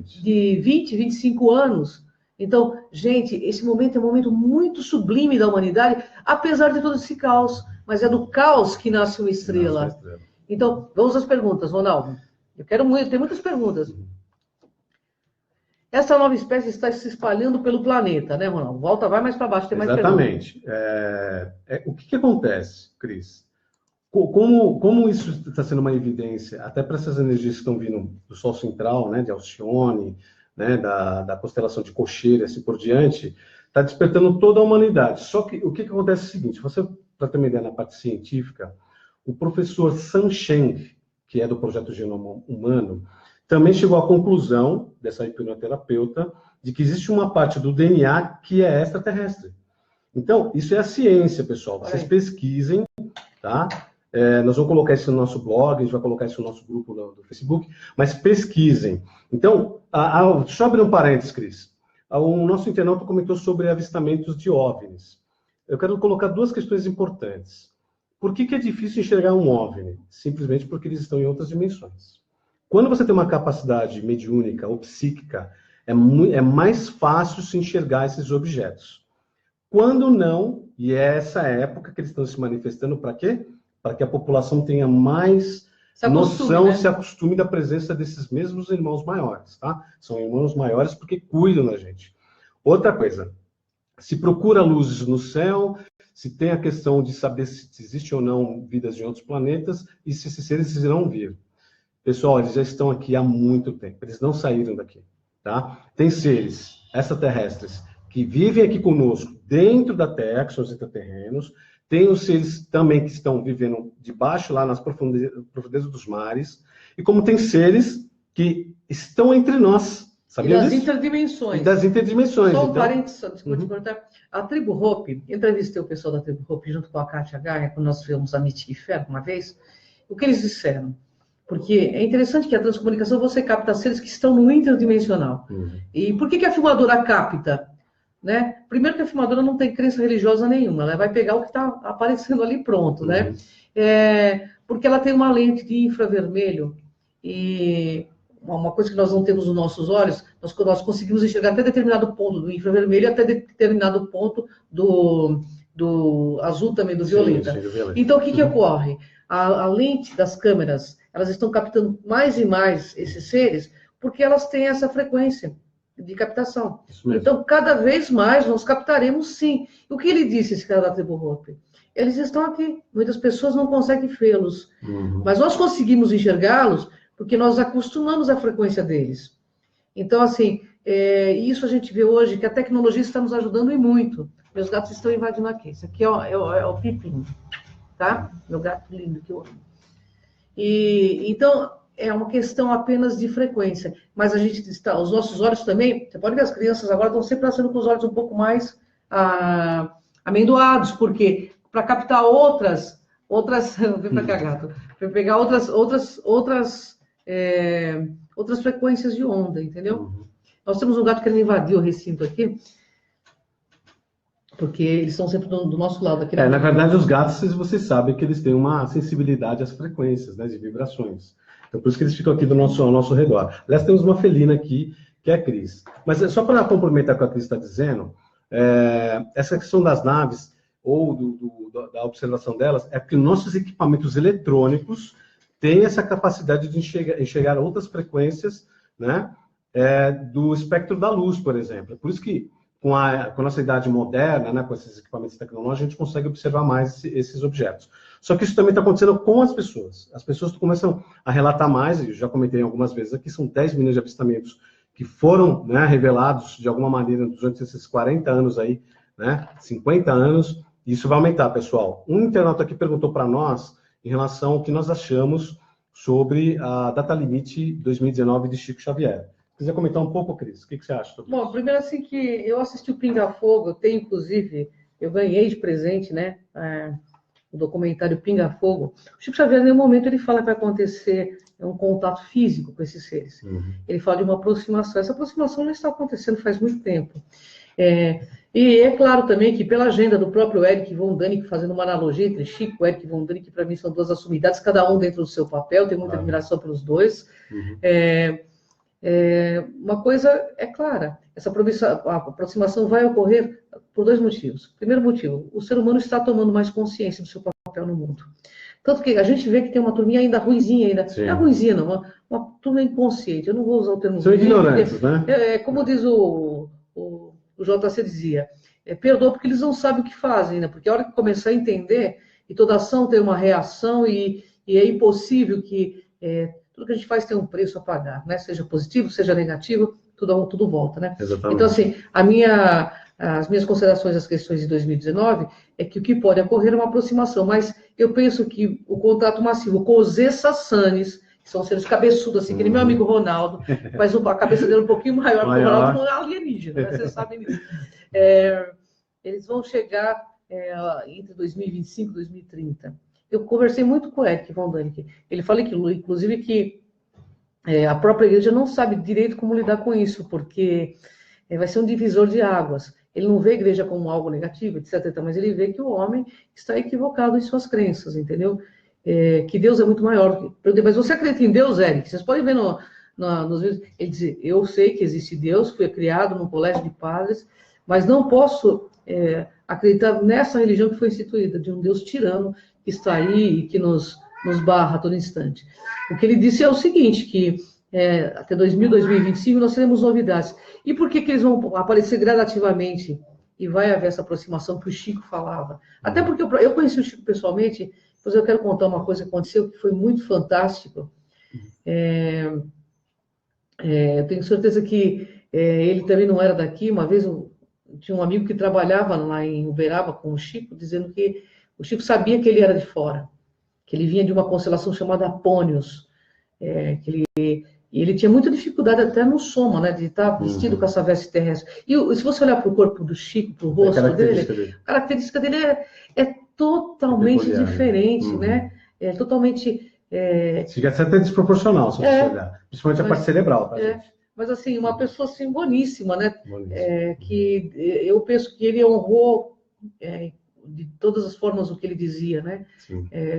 de 20, 25 anos. Então, gente, esse momento é um momento muito sublime da humanidade, apesar de todo esse caos. Mas é do caos que nasce uma estrela. Então, vamos às perguntas, Ronaldo. Eu quero muito, tem muitas perguntas. Essa nova espécie está se espalhando pelo planeta, né, Ronaldo? Volta, vai mais para baixo, tem mais perguntas. Exatamente. O que acontece, Cris? Como isso está sendo uma evidência, até para essas energias que estão vindo do Sol Central, né, de Alcione, né, da constelação de Cocheira, assim por diante, está despertando toda a humanidade. Só que o que acontece é o seguinte, para ter uma ideia na parte científica, o professor San Sheng, que é do Projeto Genoma Humano, também chegou à conclusão, dessa hipnoterapeuta, de que existe uma parte do DNA que é extraterrestre. Então, isso é a ciência, pessoal. Vocês pesquisem, tá? Nós vamos colocar isso no nosso blog, a gente vai colocar isso no nosso grupo do Facebook, mas pesquisem. Então, deixa eu abrir um parênteses, Cris. O nosso internauta comentou sobre avistamentos de OVNIs. Eu quero colocar duas questões importantes. Por que é difícil enxergar um OVNI? Simplesmente porque eles estão em outras dimensões. Quando você tem uma capacidade mediúnica ou psíquica, é mais fácil se enxergar esses objetos. Quando não, e é essa época que eles estão se manifestando, para quê? Para que a população tenha mais noção, né? Se acostume da presença desses mesmos irmãos maiores, tá? São irmãos maiores porque cuidam da gente. Outra coisa, se procura luzes no céu, se tem a questão de saber se existe ou não vidas em outros planetas e se esses seres irão vir. Pessoal, eles já estão aqui há muito tempo, eles não saíram daqui, tá? Tem seres extraterrestres que vivem aqui conosco dentro da Terra, que são os intraterrenos. Tem os seres também que estão vivendo debaixo, lá nas profundezas dos mares. E como tem seres que estão entre nós, sabia disso? E das interdimensões. E das interdimensões. Só um parênteses, desculpa te cortar. A tribo Hopi, entrevistei o pessoal da tribo Hopi junto com a Kátia Gaia, quando nós fizemos a Miti e Ferro uma vez. O que eles disseram? Porque é interessante que a transcomunicação você capta seres que estão no interdimensional. E por que a filmadora capta? Né? Primeiro que a filmadora não tem crença religiosa nenhuma, ela vai pegar o que está aparecendo ali pronto, né? Porque ela tem uma lente de infravermelho e uma coisa que nós não temos nos nossos olhos, nós conseguimos enxergar até determinado ponto do infravermelho, até determinado ponto do azul também, do violeta. Sim, violeta. Então, o que ocorre? A lente das câmeras, elas estão captando mais e mais esses seres, porque elas têm essa frequência de captação. Então, cada vez mais nós captaremos sim. O que ele disse, esse cara da tribo Hopi? Eles estão aqui. Muitas pessoas não conseguem vê-los. Mas nós conseguimos enxergá-los porque nós acostumamos a frequência deles. Então, assim, isso a gente vê hoje, que a tecnologia está nos ajudando e muito. Meus gatos estão invadindo aqui. Esse aqui é o Pipinho, tá? Meu gato lindo que eu amo. Então, é uma questão apenas de frequência. Mas a gente está, os nossos olhos também, você pode ver, as crianças agora estão sempre nascendo com os olhos um pouco mais amendoados, porque para captar outras, vem para cá, gato, para pegar outras frequências de onda, entendeu? Nós temos um gato querendo invadir o recinto aqui, porque eles estão sempre do nosso lado aqui. Na verdade, os gatos, vocês sabem que eles têm uma sensibilidade às frequências, né, de vibrações. Então, por isso que eles ficam aqui ao nosso redor. Aliás, temos uma felina aqui, que é a Cris. Mas só para complementar o que a Cris está dizendo, essa questão das naves, ou da observação delas, é porque nossos equipamentos eletrônicos têm essa capacidade de enxergar outras frequências, né, do espectro da luz, por exemplo. É por isso que, com a nossa idade moderna, né, com esses equipamentos tecnológicos, a gente consegue observar mais esses objetos. Só que isso também está acontecendo com as pessoas. As pessoas começam a relatar mais, e eu já comentei algumas vezes aqui, são 10 milhões de avistamentos que foram, né, revelados de alguma maneira durante esses 40 anos aí, né, 50 anos, Isso vai aumentar, pessoal. Um internauta aqui perguntou para nós em relação ao que nós achamos sobre a data limite 2019 de Chico Xavier. Quiser comentar um pouco, Cris? O que você acha sobre isso? Bom, primeiro assim que eu assisti o Pinga Fogo, eu tenho inclusive, eu ganhei de presente, né, o documentário Pinga Fogo. O Chico Xavier, em nenhum momento, ele fala que vai acontecer um contato físico com esses seres. Ele fala de uma aproximação. Essa aproximação já está acontecendo faz muito tempo. E é claro também que pela agenda do próprio Eric Von Däniken, fazendo uma analogia entre Chico e Eric Von Däniken, que para mim são duas assumidades, cada um dentro do seu papel, tenho muita admiração pelos dois. Uma coisa é clara, essa aproximação vai ocorrer por dois motivos. Primeiro motivo, o ser humano está tomando mais consciência do seu papel no mundo. Tanto que a gente vê que tem uma turminha ainda ruinzinha, ainda. Sim. Não é ruinzinha, não, uma turma inconsciente. Eu não vou usar o termo. São ignorantes, né? Como diz o JC dizia, perdoa porque eles não sabem o que fazem, né? Porque a hora que começar a entender, e toda ação tem uma reação, e é impossível que tudo que a gente faz tem um preço a pagar, né? Seja positivo, seja negativo, tudo volta, né? Exatamente. Então, assim, as minhas considerações das questões de 2019 é que o que pode ocorrer é uma aproximação, mas eu penso que o contato massivo com os Essassanes, que são seres cabeçudos, assim, que nem meu amigo Ronaldo, mas a cabeça dele é um pouquinho maior, porque o Ronaldo não é alienígena, né? Vocês sabem disso. Eles vão chegar entre 2025 e 2030. Eu conversei muito com o Eric Von Däniken. Ele fala, inclusive, que a própria igreja não sabe direito como lidar com isso, porque vai ser um divisor de águas. Ele não vê a igreja como algo negativo, etc. Mas ele vê que o homem está equivocado em suas crenças, entendeu? Que Deus é muito maior. Mas você acredita em Deus, Eric? Vocês podem ver nos vídeos. Ele diz, eu sei que existe Deus, fui criado num colégio de padres, mas não posso acreditar nessa religião que foi instituída, de um Deus tirano que está aí e que nos barra a todo instante. O que ele disse é o seguinte, que até 2025 nós teremos novidades. E por que eles vão aparecer gradativamente e vai haver essa aproximação que o Chico falava? Até porque eu conheci o Chico pessoalmente, pois eu quero contar uma coisa que aconteceu que foi muito fantástico. Eu tenho certeza que ele também não era daqui. Uma vez tinha um amigo que trabalhava lá em Uberaba com o Chico, dizendo que o Chico sabia que ele era de fora, que ele vinha de uma constelação chamada Apônios, e ele tinha muita dificuldade até no soma, né, de estar vestido com essa veste terrestre. E se você olhar para o corpo do Chico, para o rosto dele, a característica dele é totalmente diferente, né? É totalmente... Chega a ser até desproporcional, se você olhar. Principalmente a parte cerebral, tá, gente? Mas, assim, uma pessoa, assim, boníssima, né? Que eu penso que ele honrou de todas as formas o que ele dizia, né?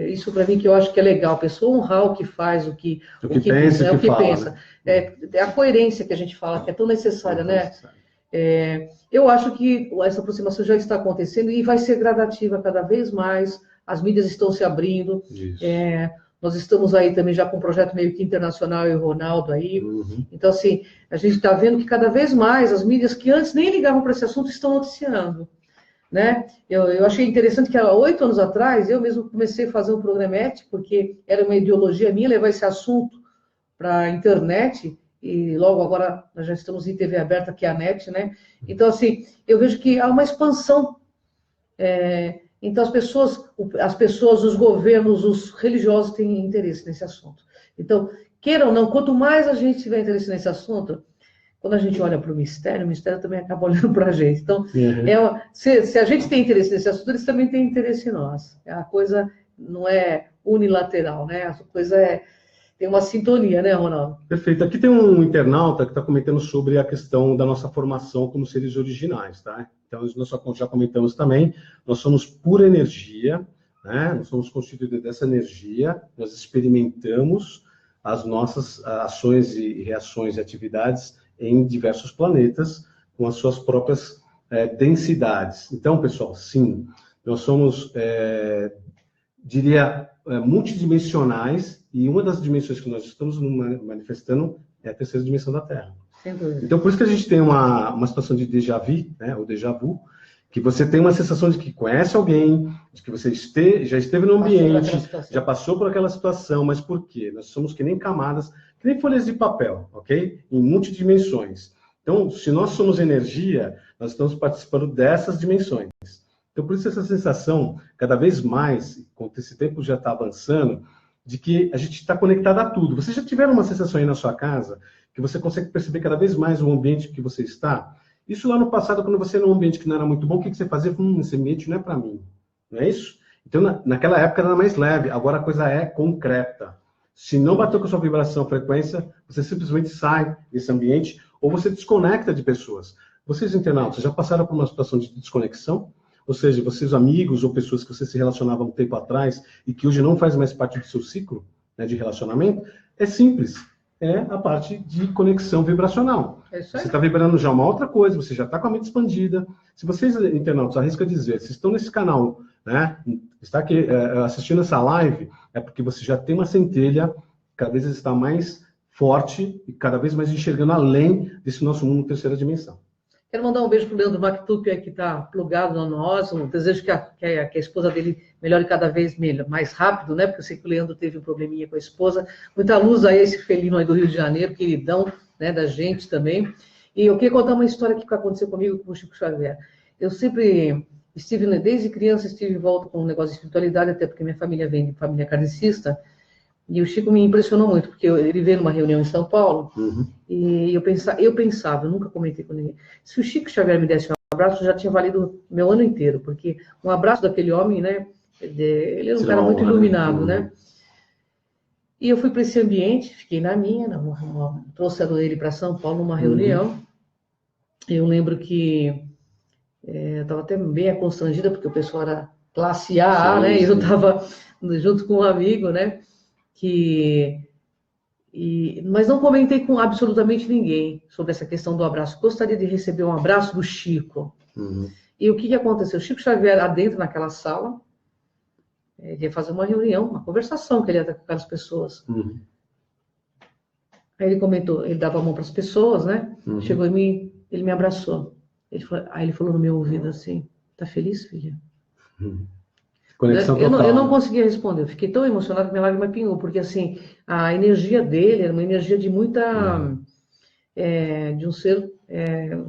Isso para mim que eu acho que é legal, a pessoa honrar o que faz, o que pensa, o que pensa. É a coerência que a gente fala, que é tão necessária, né? Eu acho que essa aproximação já está acontecendo e vai ser gradativa cada vez mais, as mídias estão se abrindo, nós estamos aí também já com um projeto meio que internacional e o Ronaldo aí, então assim, a gente está vendo que cada vez mais as mídias que antes nem ligavam para esse assunto estão noticiando. Né? Eu achei interessante que há 8 anos atrás, eu mesmo comecei a fazer um programete, porque era uma ideologia minha levar esse assunto para a internet, e logo agora nós já estamos em TV aberta, que é a NET, né? Então, assim, eu vejo que há uma expansão. Então, as pessoas, os governos, os religiosos têm interesse nesse assunto. Então, queira ou não, quanto mais a gente tiver interesse nesse assunto, quando a gente olha para o mistério também acaba olhando para a gente. Então, se a gente tem interesse nesse assunto, eles também têm interesse em nós. A coisa não é unilateral, né? A coisa tem uma sintonia, né, Ronaldo? Perfeito. Aqui tem um internauta que está comentando sobre a questão da nossa formação como seres originais, tá? Então, nós já comentamos também, nós somos pura energia, né? Nós somos constituídos dessa energia, nós experimentamos as nossas ações e reações e atividades em diversos planetas, com as suas próprias densidades. Então, pessoal, sim, nós somos, multidimensionais, e uma das dimensões que nós estamos manifestando é a terceira dimensão da Terra. Então, por isso que a gente tem uma situação de déjà vu, né, o déjà vu, que você tem uma sensação de que conhece alguém, de que você já esteve no ambiente, já passou por aquela situação, mas por quê? Nós somos que nem camadas, que nem folhas de papel, ok? Em multidimensões. Então, se nós somos energia, nós estamos participando dessas dimensões. Então, Então, por isso essa sensação, cada vez mais, quando esse tempo já está avançando, de que a gente está conectado a tudo. Vocês já tiveram uma sensação aí na sua casa, que você consegue perceber cada vez mais o ambiente que você está? Isso lá no passado, quando você era num ambiente que não era muito bom, o que você fazia? Esse ambiente não é para mim. Não é isso? Então, naquela época era mais leve, agora a coisa é concreta. Se não bateu com a sua vibração, frequência, você simplesmente sai desse ambiente ou você desconecta de pessoas. Vocês, internautas, já passaram por uma situação de desconexão? Ou seja, vocês amigos ou pessoas que você se relacionava um tempo atrás e que hoje não faz mais parte do seu ciclo, né, de relacionamento? É simples. É a parte de conexão vibracional. Você está vibrando já uma outra coisa, você já está com a mente expandida. Se vocês, internautas, arrisca dizer, se estão nesse canal, né, está aqui assistindo essa live, é porque você já tem uma centelha, cada vez está mais forte e cada vez mais enxergando além desse nosso mundo terceira dimensão. Quero mandar um beijo para o Leandro Mactup, que está plugado no nós. Eu desejo que a esposa dele melhore cada vez mais rápido, né? Porque eu sei que o Leandro teve um probleminha com a esposa. Muita luz a esse felino aí do Rio de Janeiro, queridão, né, da gente também. E eu queria contar uma história que aconteceu comigo com o Chico Xavier. Eu sempre estive, desde criança, estive em volta com um negócio de espiritualidade, até porque minha família vem de família kardecista. E o Chico me impressionou muito, porque ele veio numa reunião em São Paulo, e eu pensava, eu nunca comentei com ninguém, se o Chico Xavier me desse um abraço, já tinha valido meu ano inteiro, porque um abraço daquele homem, né, ele era um cara muito iluminado, né? E eu fui para esse ambiente, fiquei na minha, trouxeram ele para São Paulo numa reunião. Eu lembro que eu estava até bem constrangida, porque o pessoal era classe A, sim, né? Sim. E eu estava junto com um amigo, né? Mas não comentei com absolutamente ninguém sobre essa questão do abraço. Gostaria de receber um abraço do Chico. E o que aconteceu? O Chico Xavier, adentro naquela sala, ele ia fazer uma reunião, uma conversação que ele ia ter com aquelas pessoas. Aí ele comentou, ele dava a mão para as pessoas, né? Chegou em mim, ele me abraçou. Aí ele falou no meu ouvido assim, tá feliz, filha? Conexão total. Eu não conseguia responder, eu fiquei tão emocionada que minha lágrima pingou, porque assim, a energia dele era uma energia de muita... de um ser...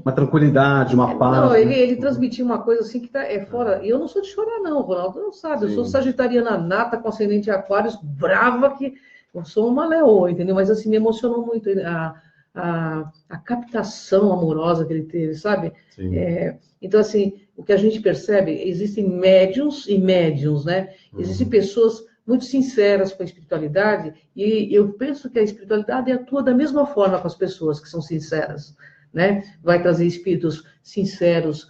uma tranquilidade, uma paz. Não, ele transmitia uma coisa assim que é fora... E eu não sou de chorar não, Ronaldo, não sabe. Sim. Eu sou sagitariana nata, com ascendente Aquários, brava, que eu sou uma leoa, entendeu? Mas assim, me emocionou muito a captação amorosa que ele teve, sabe? Então, assim, o que a gente percebe, existem médiuns e médiuns, né? Existem pessoas muito sinceras com a espiritualidade, e eu penso que a espiritualidade atua da mesma forma com as pessoas que são sinceras, né? Vai trazer espíritos sinceros,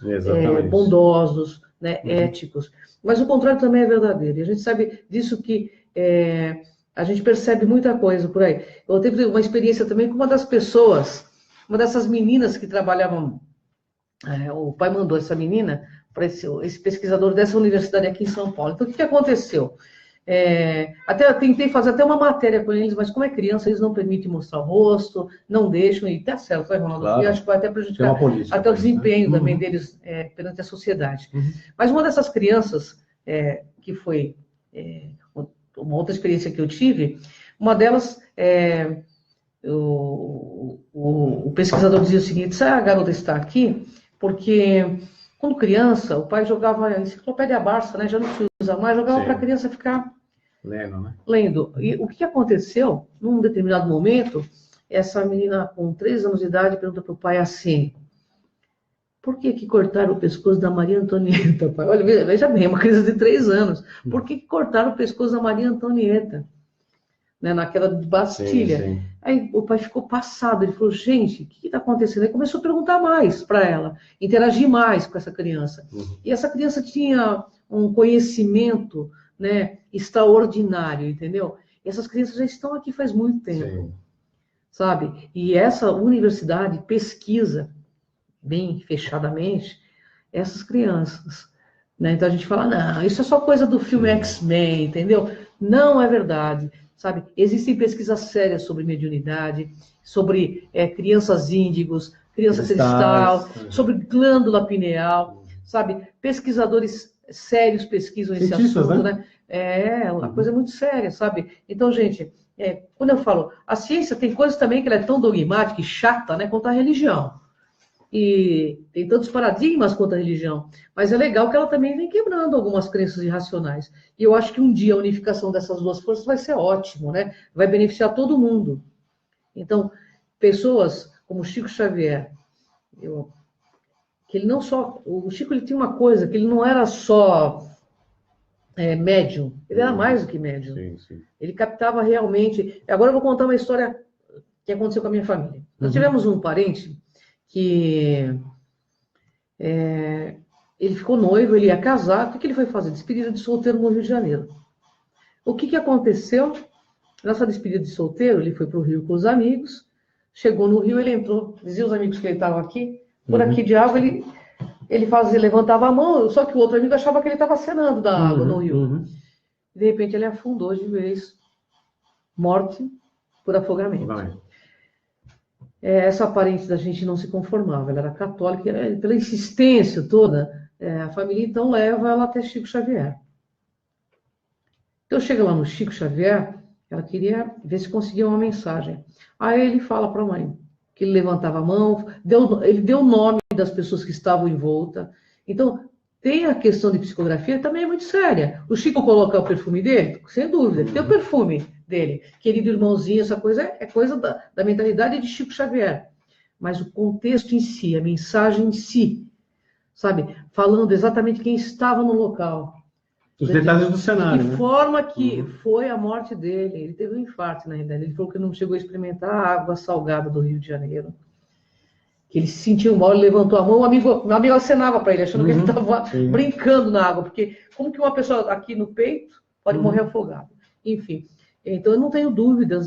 bondosos, né? Éticos. Mas o contrário também é verdadeiro. E a gente sabe disso que a gente percebe muita coisa por aí. Eu tive uma experiência também com uma das pessoas, uma dessas meninas que trabalhavam... o pai mandou essa menina para esse pesquisador dessa universidade aqui em São Paulo. Então, o que aconteceu? Até eu tentei fazer até uma matéria com eles, mas como é criança, eles não permitem mostrar o rosto, não deixam, e tá certo, vai, Ronaldo? Claro. E acho que vai até prejudicar até o desempenho também deles perante a sociedade. Mas uma dessas crianças, que foi uma outra experiência que eu tive, uma delas... O pesquisador dizia o seguinte, a garota está aqui porque, quando criança, o pai jogava a enciclopédia Barça, né? Já não se usa mais, jogava para a criança ficar lendo. E o que aconteceu, num determinado momento, essa menina com 3 anos de idade pergunta para o pai assim, por que cortaram o pescoço da Maria Antonieta, pai? Olha, veja bem, uma criança de 3 anos. Por que cortaram o pescoço da Maria Antonieta? Né, naquela de Bastilha. Sim. Aí o pai ficou passado, ele falou, gente, o que está acontecendo? Aí começou a perguntar mais para ela, interagir mais com essa criança. E essa criança tinha um conhecimento, né, extraordinário, entendeu? E essas crianças já estão aqui faz muito tempo, sabe? E essa universidade pesquisa, bem fechadamente, essas crianças. Né? Então a gente fala, não, isso é só coisa do filme X-Men, entendeu? Não é verdade. Sabe? Existem pesquisas sérias sobre mediunidade, sobre crianças índigos, criança cristal, sobre glândula pineal, sabe? Pesquisadores sérios pesquisam esse assunto, né? Uma coisa muito séria, sabe? Então, gente, quando eu falo, a ciência tem coisas também que ela é tão dogmática e chata, né, quanto a religião. e tem tantos paradigmas quanto a religião, mas é legal que ela também vem quebrando algumas crenças irracionais. E eu acho que um dia a unificação dessas duas forças vai ser ótimo, né? Vai beneficiar todo mundo. Então, pessoas como Chico Xavier, que ele não só... O Chico, ele tinha uma coisa, que ele não era só médium, ele era mais do que médium. Sim, sim. Ele captava realmente... Agora eu vou contar uma história que aconteceu com a minha família. Nós tivemos um parente que ele ficou noivo, ele ia casar. O que ele foi fazer? Despedida de solteiro no Rio de Janeiro. O que aconteceu? Nessa despedida de solteiro, ele foi para o Rio com os amigos, chegou no Rio, ele entrou, dizia os amigos que ele estava aqui, por aqui de água, ele levantava a mão, só que o outro amigo achava que ele estava acenando da água no Rio. De repente ele afundou de vez, morte por afogamento. Essa parente da gente não se conformava, ela era católica, pela insistência toda, a família então leva ela até Chico Xavier. Então chega lá no Chico Xavier, ela queria ver se conseguia uma mensagem. Aí ele fala para a mãe que ele levantava a mão, ele deu o nome das pessoas que estavam em volta. Então, tem a questão de psicografia, também é muito séria. O Chico coloca o perfume dele, sem dúvida, tem o perfume dele. Querido irmãozinho, essa coisa é coisa da mentalidade de Chico Xavier. Mas o contexto em si, a mensagem em si, sabe? Falando exatamente quem estava no local. Os detalhes do cenário, de que forma que foi a morte dele. Ele teve um infarto, na realidade. Ele falou que não chegou a experimentar a água salgada do Rio de Janeiro. Que ele se sentiu mal, ele levantou a mão, o amigo acenava para ele, achando que ele estava brincando na água. Porque como que uma pessoa aqui no peito pode morrer afogada? Enfim, então eu não tenho dúvidas,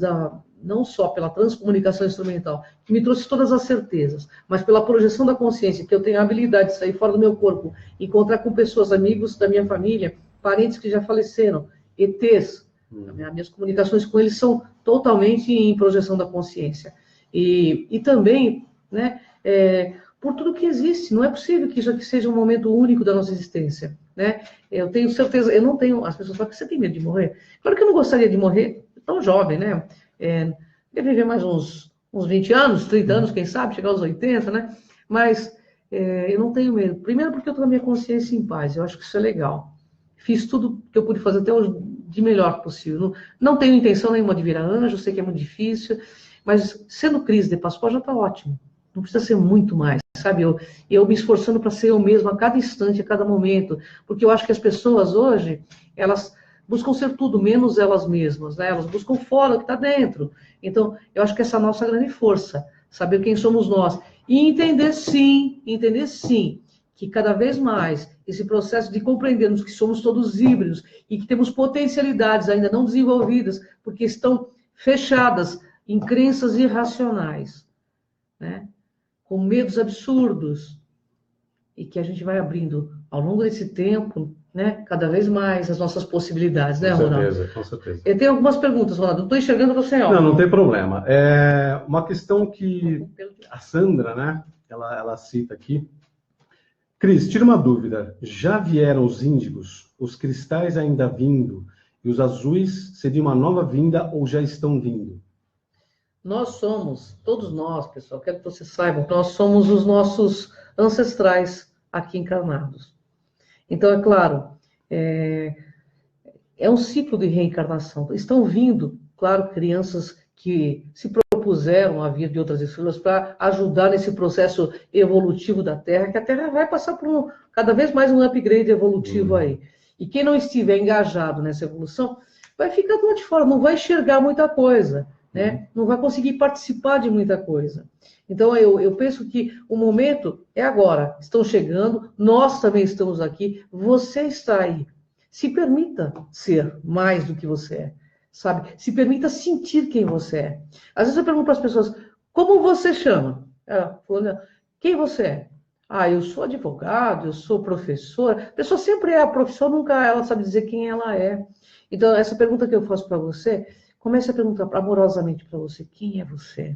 não só pela transcomunicação instrumental, que me trouxe todas as certezas, mas pela projeção da consciência, que eu tenho a habilidade de sair fora do meu corpo, encontrar com pessoas, amigos da minha família, parentes que já faleceram, ETs, minhas comunicações com eles são totalmente em projeção da consciência. E também, né, por tudo que existe, não é possível que isso aqui seja um momento único da nossa existência, né? Eu tenho certeza, eu não tenho, as pessoas falam que você tem medo de morrer. Claro que eu não gostaria de morrer tão jovem, né? Quer viver mais uns 20 anos, 30 anos, quem sabe, chegar aos 80, né? Mas eu não tenho medo. Primeiro porque eu estou com a minha consciência em paz, eu acho que isso é legal. Fiz tudo que eu pude fazer até hoje de melhor possível. Não tenho intenção nenhuma de virar anjo, eu sei que é muito difícil, mas sendo crise de Pascoal já está ótimo. Não precisa ser muito mais, sabe? Eu me esforçando para ser eu mesma a cada instante, a cada momento, porque eu acho que as pessoas hoje, elas buscam ser tudo, menos elas mesmas, né? Elas buscam fora o que está dentro. Então, eu acho que essa é a nossa grande força, saber quem somos nós. E entender sim, que cada vez mais esse processo de compreendermos que somos todos híbridos e que temos potencialidades ainda não desenvolvidas, porque estão fechadas em crenças irracionais, né? Com medos absurdos, e que a gente vai abrindo ao longo desse tempo, né, cada vez mais as nossas possibilidades, né, Ronaldo? Com certeza. Eu tenho algumas perguntas, Ronaldo. Não estou enxergando você, ó. Não tem problema. É uma questão que a Sandra, né, ela cita aqui. Cris, tira uma dúvida. Já vieram os índigos, os cristais ainda vindo, e os azuis seria uma nova vinda ou já estão vindo? Nós somos, todos nós, pessoal, quero que vocês saibam, nós somos os nossos ancestrais aqui encarnados. Então, é claro, é um ciclo de reencarnação. Estão vindo, claro, crianças que se propuseram a vir de outras estrelas para ajudar nesse processo evolutivo da Terra, que a Terra vai passar por cada vez mais um upgrade evolutivo aí. E quem não estiver engajado nessa evolução vai ficar do lado de fora, não vai enxergar muita coisa, né? Não vai conseguir participar de muita coisa. Então, eu penso que o momento é agora. Estão chegando, nós também estamos aqui, você está aí. Se permita ser mais do que você é, sabe? Se permita sentir quem você é. Às vezes eu pergunto para as pessoas, como você chama? Ela falou, quem você é? Ah, eu sou advogado, eu sou professora. A pessoa sempre é a profissão, nunca ela sabe dizer quem ela é. Então, essa pergunta que eu faço para você, comece a perguntar amorosamente para você, quem é você?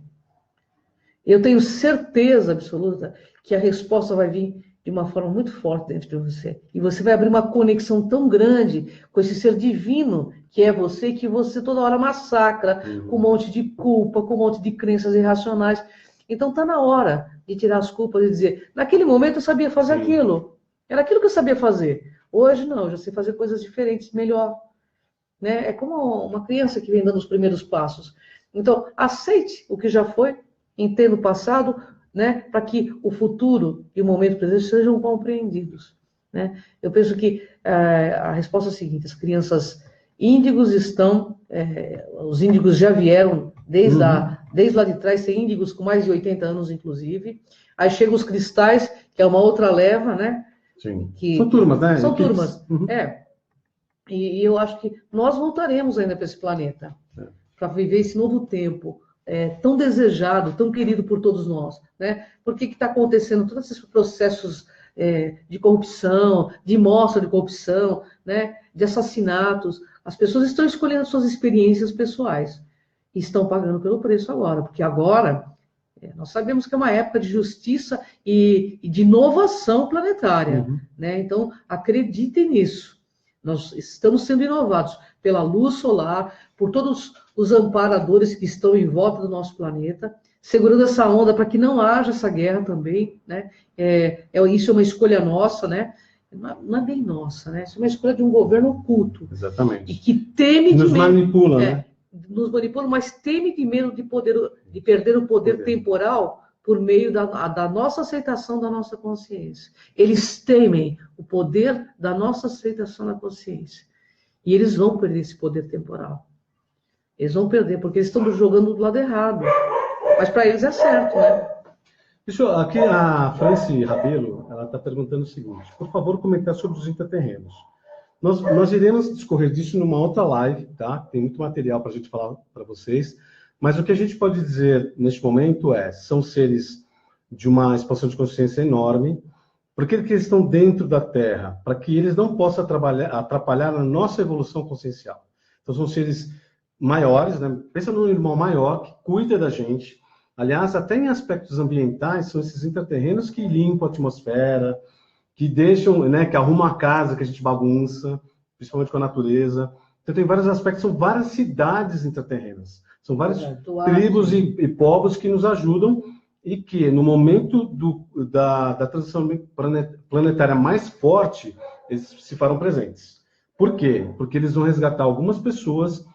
Eu tenho certeza absoluta que a resposta vai vir de uma forma muito forte dentro de você. E você vai abrir uma conexão tão grande com esse ser divino que é você, que você toda hora massacra com um monte de culpa, com um monte de crenças irracionais. Então está na hora de tirar as culpas e dizer, naquele momento eu sabia fazer aquilo. Era aquilo que eu sabia fazer. Hoje não, eu já sei fazer coisas diferentes, melhor. Né? É como uma criança que vem dando os primeiros passos. Então, aceite o que já foi, entenda o passado, né? Para que o futuro e o momento presente sejam compreendidos. Né? Eu penso que a resposta é a seguinte, as crianças índigos estão, os índigos já vieram desde lá de trás, tem índigos com mais de 80 anos, inclusive. Aí chegam os cristais, que é uma outra leva, né? Sim. São turmas, né? São turmas, E eu acho que nós voltaremos ainda para esse planeta, para viver esse novo tempo, tão desejado, tão querido por todos nós. Né? Por que está acontecendo todos esses processos de corrupção, de mostra de corrupção, né? De assassinatos? As pessoas estão escolhendo suas experiências pessoais e estão pagando pelo preço agora, porque agora nós sabemos que é uma época de justiça e de inovação planetária. Né? Então, acreditem nisso. Nós estamos sendo inovados pela luz solar, por todos os amparadores que estão em volta do nosso planeta, segurando essa onda para que não haja essa guerra também. Né? Isso é uma escolha nossa, né? Não é bem nossa, né? Isso é uma escolha de um governo oculto. Exatamente. E que teme nos manipula, né? Nos manipula, mas teme de medo de perder o poder temporal por meio da nossa aceitação da nossa consciência. Eles temem o poder da nossa aceitação da consciência. E eles vão perder esse poder temporal. Eles vão perder, porque eles estão jogando do lado errado. Mas para eles é certo, né? Aqui a Franci Rabelo, ela está perguntando o seguinte: por favor, comentar sobre os intraterrenos. Nós iremos discorrer disso numa outra live, tá? Tem muito material para a gente falar para vocês. Mas o que a gente pode dizer neste momento são seres de uma expansão de consciência enorme. Por que eles estão dentro da Terra? Para que eles não possam atrapalhar a nossa evolução consciencial. Então são seres maiores, né? Pensa num irmão maior que cuida da gente. Aliás, até em aspectos ambientais, são esses intraterrenos que limpam a atmosfera, que deixam, né, que arrumam a casa que a gente bagunça, principalmente com a natureza. Então tem vários aspectos, são várias cidades intraterrenas. São várias tribos e povos que nos ajudam e que, no momento da transição planetária mais forte, eles se farão presentes. Por quê? Porque eles vão resgatar algumas pessoas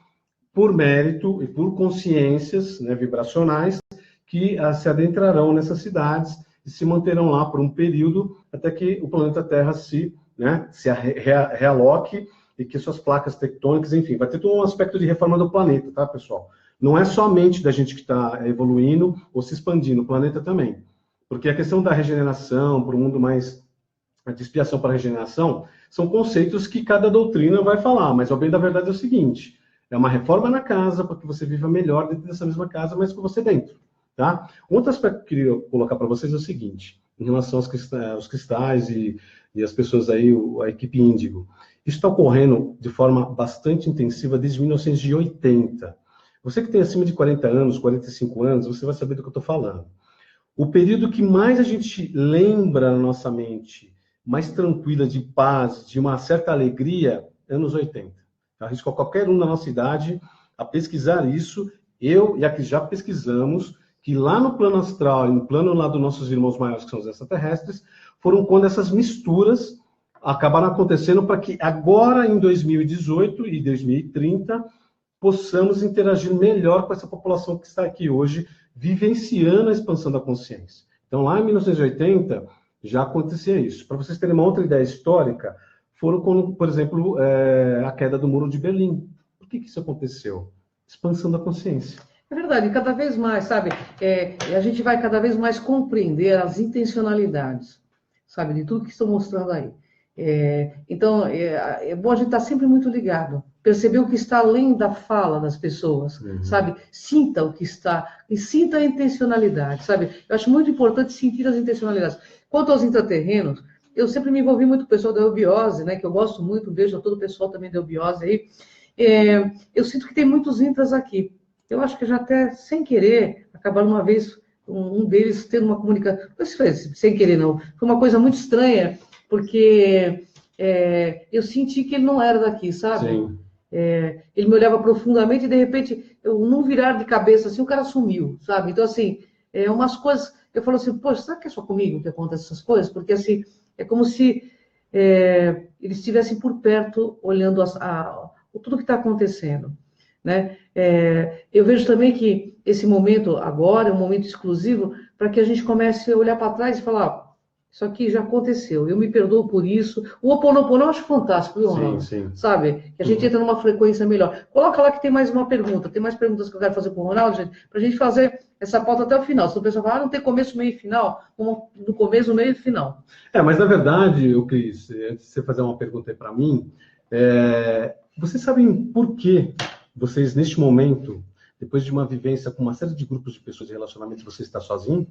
por mérito e por consciências, né, vibracionais, que se adentrarão nessas cidades e se manterão lá por um período até que o planeta Terra se realoque e que suas placas tectônicas, enfim, vai ter todo um aspecto de reforma do planeta, tá, pessoal? Não é somente da gente que está evoluindo ou se expandindo, o planeta também. Porque a questão da regeneração, para um mundo mais de expiação para a regeneração, são conceitos que cada doutrina vai falar, mas o bem da verdade é o seguinte: é uma reforma na casa para que você viva melhor dentro dessa mesma casa, mas com você dentro. Tá? Outro aspecto que eu queria colocar para vocês é o seguinte, em relação aos cristais e as pessoas aí, a equipe Índigo. Isso está ocorrendo de forma bastante intensiva desde 1980. Você que tem acima de 40 anos, 45 anos, você vai saber do que eu estou falando. O período que mais a gente lembra na nossa mente, mais tranquila, de paz, de uma certa alegria, anos 80. Arrisco a qualquer um da nossa idade a pesquisar isso. Eu e a que já pesquisamos, que lá no plano astral e no plano lá dos nossos irmãos maiores, que são os extraterrestres, foram quando essas misturas acabaram acontecendo para que agora, em 2018 e 2030, possamos interagir melhor com essa população que está aqui hoje, vivenciando a expansão da consciência. Então, lá em 1980, já acontecia isso. Para vocês terem uma outra ideia histórica, foram quando, por exemplo, a queda do Muro de Berlim. Por que isso aconteceu? Expansão da consciência. É verdade, cada vez mais, sabe? A gente vai cada vez mais compreender as intencionalidades, sabe? De tudo que estão mostrando aí. Então, é bom a gente estar sempre muito ligado, perceber o que está além da fala das pessoas, sabe? Sinta o que está, e sinta a intencionalidade, sabe? Eu acho muito importante sentir as intencionalidades. Quanto aos intraterrenos, eu sempre me envolvi muito com o pessoal da eubiose, né? Que eu gosto muito, um beijo a todo o pessoal também da eubiose aí. Eu sinto que tem muitos intras aqui. Eu acho que já até, sem querer, acabaram uma vez, um deles tendo uma comunicação, não sei se foi sem querer não, foi uma coisa muito estranha, porque eu senti que ele não era daqui, sabe? Sim. Ele me olhava profundamente e, de repente, eu, num virar de cabeça, assim, o cara sumiu, sabe? Então, assim, umas coisas, eu falo assim, poxa, será que é só comigo que acontecem essas coisas? Porque assim, é como se eles estivessem por perto, olhando tudo que está acontecendo, né? Eu vejo também que esse momento agora é um momento exclusivo para que a gente comece a olhar para trás e falar, isso aqui já aconteceu, eu me perdoo por isso. O Ho Oponopono eu acho fantástico, viu, Ronaldo? Sim. Sabe? Que a gente entra numa frequência melhor. Coloca lá que tem mais uma pergunta, tem mais perguntas que eu quero fazer com o Ronaldo, gente, para a gente fazer essa pauta até o final. Se o pessoal falar, não tem começo, meio e final, vamos no começo, meio e final. Mas na verdade, eu Cris, antes de você fazer uma pergunta aí para mim, vocês sabem por que vocês, neste momento, depois de uma vivência com uma série de grupos de pessoas de relacionamento, você está sozinho?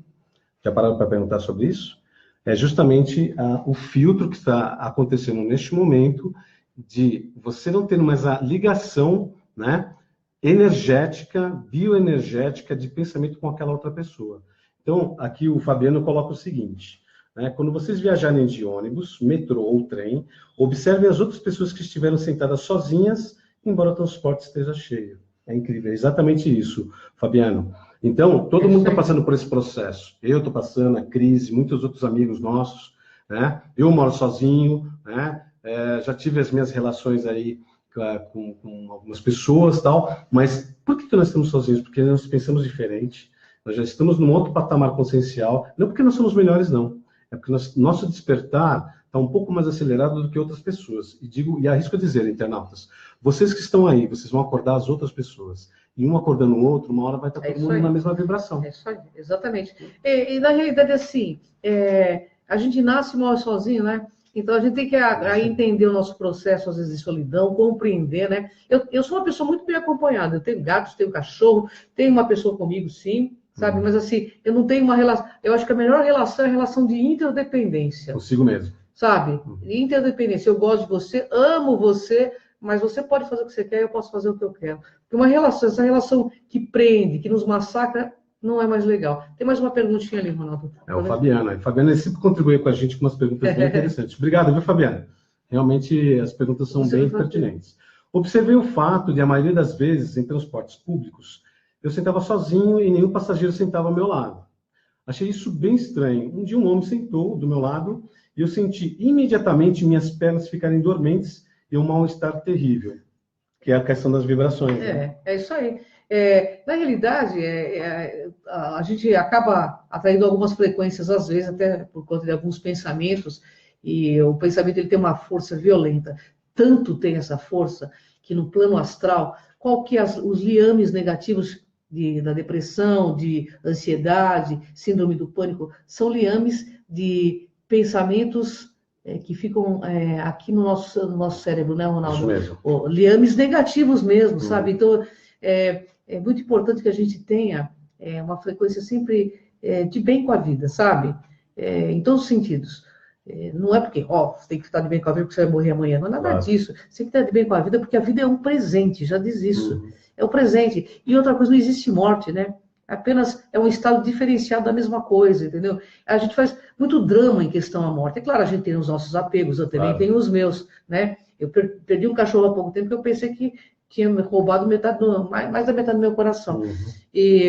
Já pararam para perguntar sobre isso? É justamente o filtro que está acontecendo neste momento de você não ter mais a ligação, né, energética, bioenergética de pensamento com aquela outra pessoa. Então, aqui o Fabiano coloca o seguinte, né, quando vocês viajarem de ônibus, metrô ou trem, observem as outras pessoas que estiveram sentadas sozinhas, embora o transporte esteja cheio. É incrível, é exatamente isso, Fabiano. Então, todo mundo está passando por esse processo. Eu estou passando, a Cris, muitos outros amigos nossos, né? Eu moro sozinho, né? Já tive as minhas relações aí com algumas pessoas e tal, mas por que nós estamos sozinhos? Porque nós pensamos diferente, nós já estamos num outro patamar consciencial, não porque nós somos melhores, não. É porque nosso despertar está um pouco mais acelerado do que outras pessoas. E arrisco a dizer, internautas, vocês que estão aí, vocês vão acordar as outras pessoas. E um acordando o outro, uma hora vai estar todo mundo na mesma vibração. É isso aí, exatamente. E na realidade, assim, a gente nasce e morre sozinho, né? Então a gente tem que entender o nosso processo, às vezes, de solidão, compreender, né? Eu sou uma pessoa muito bem acompanhada. Eu tenho gatos, tenho cachorro, tenho uma pessoa comigo, sim, sabe? Mas assim, eu não tenho uma relação. Eu acho que a melhor relação é a relação de interdependência. Consigo mesmo. Sabe? Interdependência. Eu gosto de você, amo você, mas você pode fazer o que você quer, eu posso fazer o que eu quero. Porque uma relação, essa relação que prende, que nos massacra, não é mais legal. Tem mais uma perguntinha ali, Ronaldo. O Fabiano. O Fabiano sempre contribui com a gente com umas perguntas bem interessantes. Obrigado, viu, Fabiano? Realmente, as perguntas são bem pertinentes. Observei o fato de, a maioria das vezes, em transportes públicos, eu sentava sozinho e nenhum passageiro sentava ao meu lado. Achei isso bem estranho. Um dia um homem sentou do meu lado e eu senti imediatamente minhas pernas ficarem dormentes e um mal-estar terrível, que é a questão das vibrações. É isso aí. Na realidade, a gente acaba atraindo algumas frequências, às vezes, até por conta de alguns pensamentos, e o pensamento ele tem uma força violenta. Tanto tem essa força que no plano astral, qual que os liames negativos da depressão, de ansiedade, síndrome do pânico, são liames de pensamentos que ficam aqui no nosso cérebro, né, Ronaldo? Isso mesmo. Liames negativos mesmo, sabe? Então, é muito importante que a gente tenha uma frequência sempre de bem com a vida, sabe? Em todos os sentidos. Não é porque, você tem que estar de bem com a vida porque você vai morrer amanhã. Não é nada disso. Você tem que estar de bem com a vida porque a vida é um presente, já diz isso. É um presente. E outra coisa, não existe morte, né? Apenas é um estado diferenciado da mesma coisa, entendeu? A gente faz muito drama em questão à morte. É claro, a gente tem os nossos apegos, eu também tenho os meus, né? Eu perdi um cachorro há pouco tempo que eu pensei que tinha roubado mais da metade do meu coração.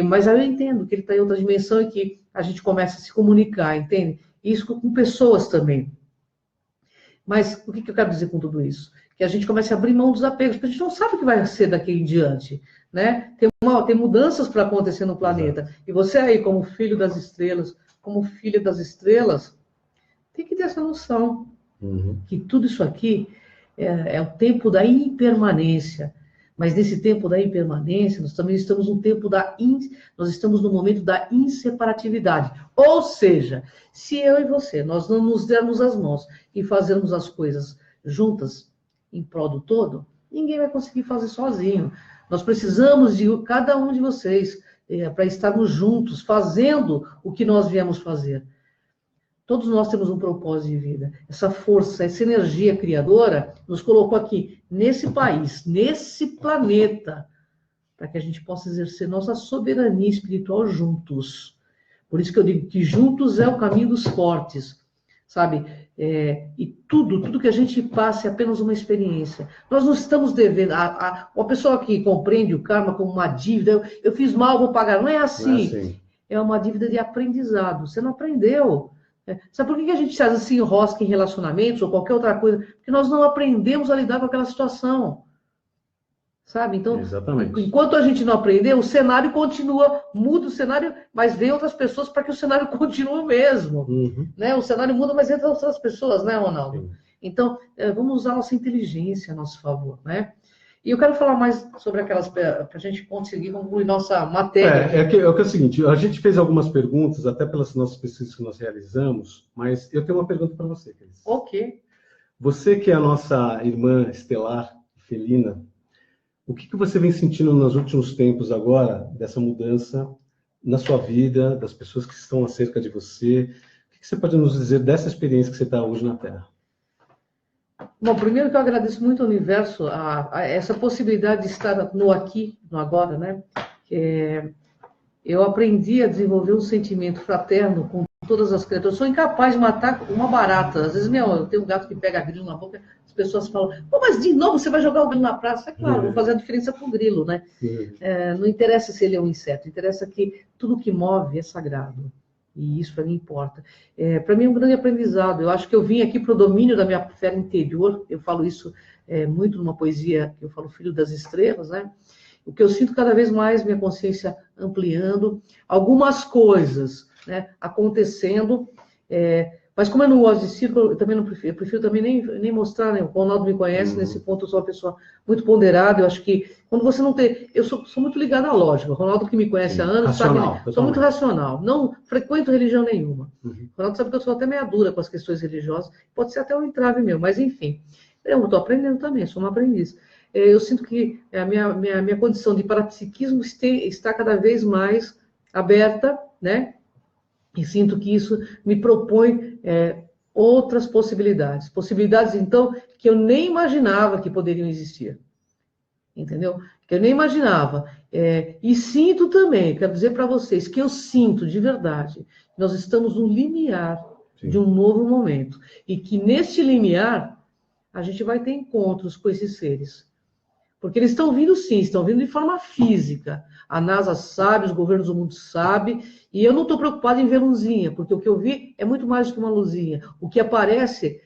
Mas aí eu entendo que ele está em outra dimensão e que a gente começa a se comunicar, entende? Isso com pessoas também. Mas o que eu quero dizer com tudo isso? Que a gente comece a abrir mão dos apegos, porque a gente não sabe o que vai ser daqui em diante, né? Tem mudanças para acontecer no planeta. Exato. E você aí, como filho das estrelas, como filha das estrelas, tem que ter essa noção que tudo isso aqui é o tempo da impermanência. Mas nesse tempo da impermanência, nós também estamos no tempo nós estamos no momento da inseparatividade. Ou seja, se eu e você, nós não nos dermos as mãos e fazermos as coisas juntas em prol do todo, ninguém vai conseguir fazer sozinho. Nós precisamos de cada um de vocês para estarmos juntos, fazendo o que nós viemos fazer. Todos nós temos um propósito de vida. Essa força, essa energia criadora nos colocou aqui, nesse país, nesse planeta, para que a gente possa exercer nossa soberania espiritual juntos. Por isso que eu digo que juntos é o caminho dos fortes, sabe? E tudo que a gente passa é apenas uma experiência. Nós não estamos devendo. Uma pessoa que compreende o karma como uma dívida, eu fiz mal, vou pagar. Não é assim. é uma dívida de aprendizado. Você não aprendeu. Sabe por que a gente às vezes se enrosca em relacionamentos ou qualquer outra coisa? Porque nós não aprendemos a lidar com aquela situação. Sabe? Então, Exatamente. enquanto a gente não aprender, o cenário continua, muda o cenário, mas vem outras pessoas para que o cenário continue o mesmo. Né? O cenário muda, mas entra outras pessoas, né, Ronaldo? Sim. Então, vamos usar nossa inteligência a nosso favor, né? E eu quero falar mais sobre aquelas, para a gente conseguir concluir nossa matéria. É o seguinte, a gente fez algumas perguntas, até pelas nossas pesquisas que nós realizamos, mas eu tenho uma pergunta para você, Cris. Ok. Você que é a nossa irmã estelar, felina, o que você vem sentindo nos últimos tempos agora, dessa mudança na sua vida, das pessoas que estão acerca de você? O que você pode nos dizer dessa experiência que você está hoje na Terra? Bom, primeiro que eu agradeço muito ao universo, a essa possibilidade de estar no aqui, no agora, né? Eu aprendi a desenvolver um sentimento fraterno com todas as criaturas. Eu sou incapaz de matar uma barata. Às vezes, eu tenho um gato que pega grilo na boca, as pessoas falam, pô, mas de novo você vai jogar o grilo na praça? É claro, vou fazer a diferença com o grilo, né? Não interessa se ele é um inseto, interessa que tudo que move é sagrado. E isso para mim importa. Para mim é um grande aprendizado. Eu acho que eu vim aqui para o domínio da minha fé interior. Eu falo isso muito numa poesia que eu falo Filho das Estrelas, né? O que eu sinto cada vez mais, minha consciência ampliando, algumas coisas, né, acontecendo, mas como eu não gosto de circo, eu também não prefiro, eu prefiro também nem mostrar, né? O Ronaldo me conhece, nesse ponto eu sou uma pessoa muito ponderada, eu acho que quando você não tem, eu sou muito ligada à lógica, o Ronaldo que me conhece há anos, racional, sabe, sou muito racional, não frequento religião nenhuma. O Ronaldo sabe que eu sou até meia dura com as questões religiosas, pode ser até um entrave meu, mas enfim, eu estou aprendendo também, sou uma aprendiz. Eu sinto que a minha condição de parapsiquismo está cada vez mais aberta, né? E sinto que isso me propõe outras possibilidades. Possibilidades, então, que eu nem imaginava que poderiam existir. Entendeu? Que eu nem imaginava. E sinto também, quero dizer para vocês, que eu sinto de verdade, nós estamos no limiar de um novo momento. E que neste limiar, a gente vai ter encontros com esses seres. Porque eles estão vindo sim, estão vindo de forma física. A NASA sabe, os governos do mundo sabem, e eu não estou preocupada em ver luzinha, porque o que eu vi é muito mais do que uma luzinha. O que aparece,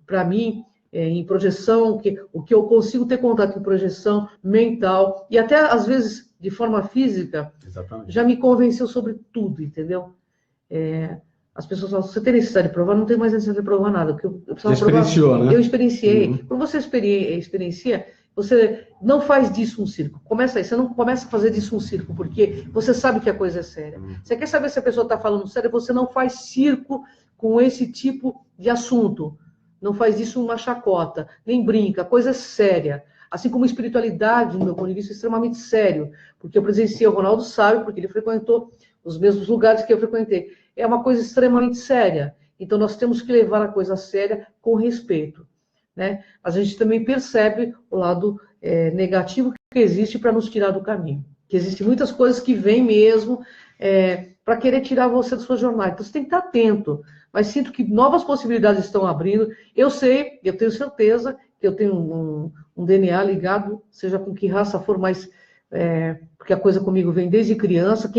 para mim, em projeção, o que eu consigo ter contato em projeção mental, e até, às vezes, de forma física, exatamente, já me convenceu sobre tudo, entendeu? As pessoas falam, você tem necessidade de provar? Não tem mais necessidade de provar nada. Porque eu precisava experienciou, provar. Né? Eu experienciei. Quando você experiencia, você não faz disso um circo. Começa aí, você não começa a fazer disso um circo, porque você sabe que a coisa é séria. Você quer saber se a pessoa está falando sério, você não faz circo com esse tipo de assunto. Não faz disso uma chacota, nem brinca, a coisa é séria. Assim como espiritualidade, no meu ponto de vista, é extremamente sério. Porque eu presenciei, o Ronaldo sabe, porque ele frequentou os mesmos lugares que eu frequentei. É uma coisa extremamente séria. Então, nós temos que levar a coisa séria com respeito. Né? Mas a gente também percebe o lado negativo que existe para nos tirar do caminho. Que existem muitas coisas que vêm mesmo para querer tirar você da sua jornada. Então, você tem que estar atento. Mas sinto que novas possibilidades estão abrindo. Eu sei, eu tenho certeza que eu tenho um DNA ligado, seja com que raça for, mas porque a coisa comigo vem desde criança.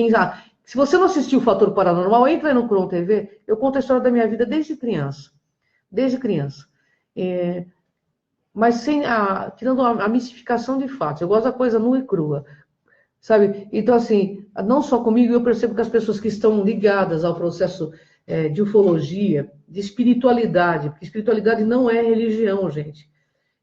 Se você não assistiu o Fator Paranormal, entra aí no Cron TV, eu conto a história da minha vida desde criança. Desde criança. Mas tirando a mistificação de fatos. Eu gosto da coisa nua e crua. Sabe? Então, assim, não só comigo, eu percebo que as pessoas que estão ligadas ao processo de ufologia, de espiritualidade, porque espiritualidade não é religião, gente.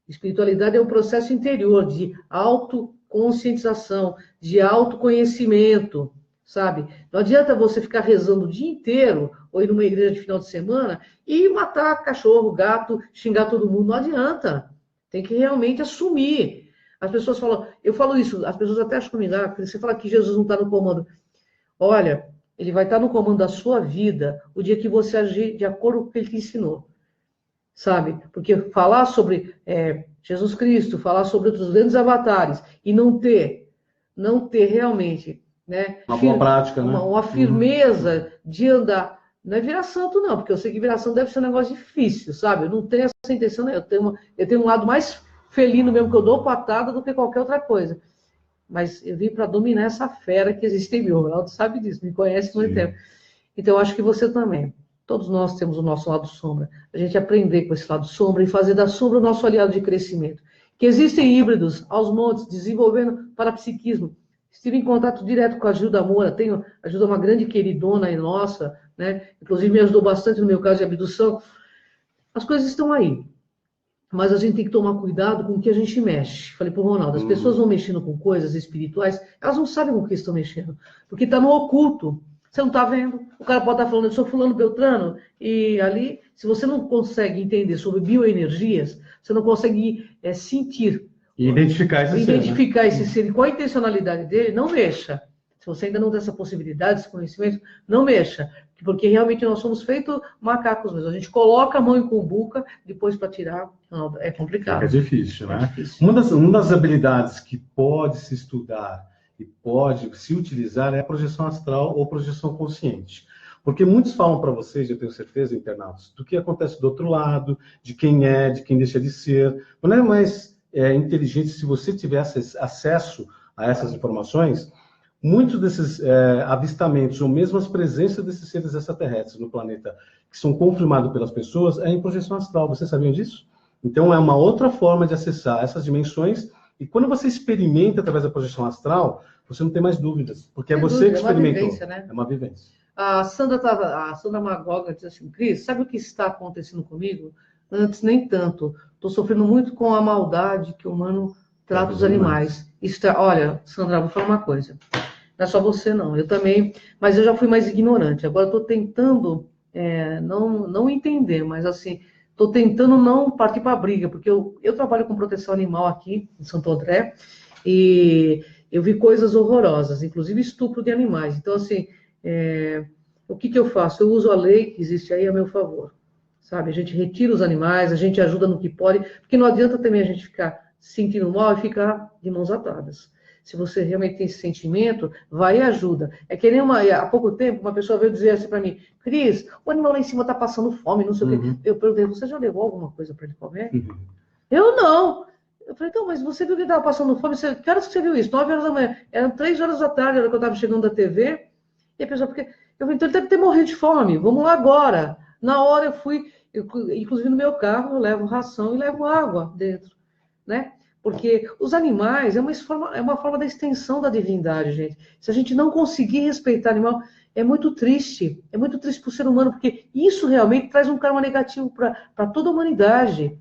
Espiritualidade é um processo interior de autoconscientização, de autoconhecimento, sabe? Não adianta você ficar rezando o dia inteiro, ou ir numa igreja de final de semana, e matar cachorro, gato, xingar todo mundo. Não adianta. Tem que realmente assumir. As pessoas falam, eu falo isso, as pessoas até acham comigo, você fala que Jesus não está no comando. Olha, ele vai estar no comando da sua vida o dia que você agir de acordo com o que ele te ensinou. Sabe? Porque falar sobre Jesus Cristo, falar sobre outros grandes avatares, e não ter realmente... Né? Uma boa prática, né? Uma firmeza de andar. Não é virar santo, não, porque eu sei que virar santo deve ser um negócio difícil, sabe? Eu não tenho essa intenção, eu tenho um lado mais felino mesmo, que eu dou patada do que qualquer outra coisa. mas eu vim para dominar essa fera que existe em mim. O Ronaldo sabe disso, me conhece há muito tempo. Então, eu acho que você também. Todos nós temos o nosso lado sombra. A gente aprender com esse lado sombra e fazer da sombra o nosso aliado de crescimento. Que existem híbridos aos montes, desenvolvendo parapsiquismo. Estive em contato direto com a Gilda Moura, a Gilda é uma grande queridona e nossa, né? Inclusive me ajudou bastante no meu caso de abdução. As coisas estão aí. Mas a gente tem que tomar cuidado com o que a gente mexe. Falei para o Ronaldo, as pessoas vão mexendo com coisas espirituais, elas não sabem com o que estão mexendo, porque está no oculto. Você não está vendo? O cara pode estar falando, eu sou fulano Beltrano, e ali, se você não consegue entender sobre bioenergias, você não consegue sentir. E identificar esse ser. Identificar esse ser e qual a intencionalidade dele, não mexa. Se você ainda não tem essa possibilidade, esse conhecimento, não mexa. Porque realmente nós somos feitos macacos mesmo. A gente coloca a mão em cumbuca, depois para tirar, não, é complicado. É difícil, né? É difícil. Uma das habilidades que pode se estudar e pode se utilizar é a projeção astral ou projeção consciente. Porque muitos falam para vocês, eu tenho certeza, internautas, do que acontece do outro lado, de quem é, de quem deixa de ser. Não é mais inteligente se você tivesse acesso a essas informações. Muitos desses avistamentos, ou mesmo as presenças desses seres extraterrestres no planeta, que são confirmados pelas pessoas, é em projeção astral. Vocês sabiam disso? Então, é uma outra forma de acessar essas dimensões. E quando você experimenta através da projeção astral, você não tem mais dúvidas. Porque é você que experimentou. É uma vivência, né? É uma vivência. A Sandra Magoga diz assim, Cris, sabe o que está acontecendo comigo? Antes, nem tanto. Estou sofrendo muito com a maldade que o humano trata os animais. Olha, Sandra, vou falar uma coisa. Não é só você, não. Eu também, mas eu já fui mais ignorante. Agora estou tentando não entender, mas assim, estou tentando não partir para a briga, porque eu trabalho com proteção animal aqui em Santo André e eu vi coisas horrorosas, inclusive estupro de animais. Então, assim, o que eu faço? Eu uso a lei que existe aí a meu favor, sabe? A gente retira os animais, a gente ajuda no que pode, porque não adianta também a gente ficar se sentindo mal e ficar de mãos atadas. Se você realmente tem esse sentimento, vai e ajuda. É que nem há pouco tempo, uma pessoa veio dizer assim para mim, Cris, o animal lá em cima está passando fome, não sei o quê. Eu perguntei, você já levou alguma coisa para ele comer? Eu não. Eu falei, então, mas você viu que ele estava passando fome? Que horas que você viu isso? 9 horas da manhã. Eram 3 horas da tarde, a hora que eu estava chegando da TV. E a pessoa, eu falei, então ele deve ter morrido de fome, vamos lá agora. Na hora eu fui, inclusive no meu carro, eu levo ração e levo água dentro, né? Porque os animais é uma forma da extensão da divindade, gente. Se a gente não conseguir respeitar o animal, é muito triste para o ser humano, porque isso realmente traz um karma negativo para toda a humanidade,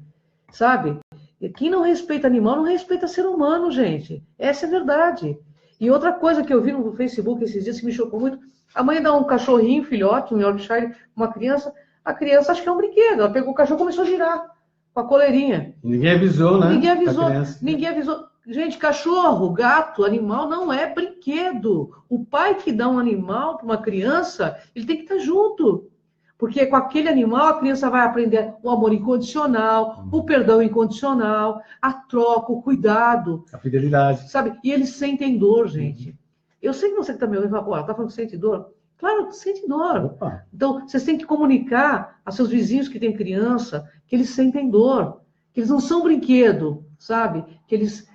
sabe? E quem não respeita animal não respeita ser humano, gente. Essa é a verdade. E outra coisa que eu vi no Facebook esses dias que me chocou muito, a mãe dá um cachorrinho, filhote, um Yorkshire, uma criança, a criança acha que é um brinquedo, ela pegou o cachorro e começou a girar com a coleirinha. Ninguém avisou, né? Ninguém avisou. Gente, cachorro, gato, animal não é brinquedo. O pai que dá um animal para uma criança, ele tem que estar junto. Porque com aquele animal a criança vai aprender o amor incondicional, o perdão incondicional, a troca, o cuidado. A fidelidade. Sabe? E eles sentem dor, gente. Eu sei que você que está me ouvindo fala, tá falando que sente dor? Claro, sente dor. Opa. Então, vocês têm que comunicar a seus vizinhos que têm criança que eles sentem dor, que eles não são brinquedo, sabe? Que eles,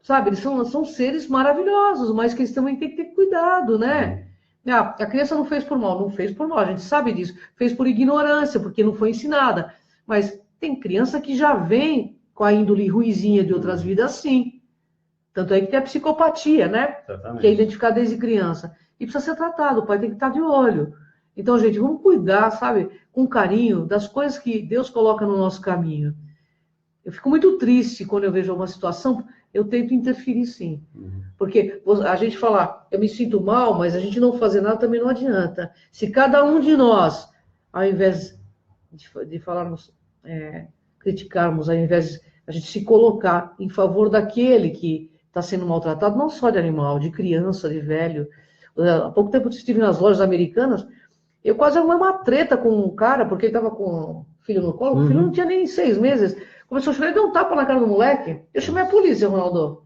sabe, eles são seres maravilhosos, mas que eles também têm que ter cuidado, né? A criança não fez por mal, a gente sabe disso. Fez por ignorância, porque não foi ensinada. Mas tem criança que já vem com a índole ruizinha de outras vidas, sim. Tanto é que tem a psicopatia, né? Exatamente. Que é identificada desde criança. E precisa ser tratado, o pai tem que estar de olho. Então, gente, vamos cuidar, sabe, com carinho, das coisas que Deus coloca no nosso caminho. Eu fico muito triste quando eu vejo alguma situação, eu tento interferir, sim. Porque a gente falar, eu me sinto mal, mas a gente não fazer nada também não adianta. Se cada um de nós, ao invés de falarmos, criticarmos, ao invés de a gente se colocar em favor daquele que está sendo maltratado, não só de animal, de criança, de velho. Há pouco tempo eu estive nas lojas americanas, eu quase arrumei uma treta com um cara, porque ele estava com o filho no colo, o filho não tinha nem 6 meses. Começou a chorar, ele deu um tapa na cara do moleque. Eu chamei a polícia, Ronaldo.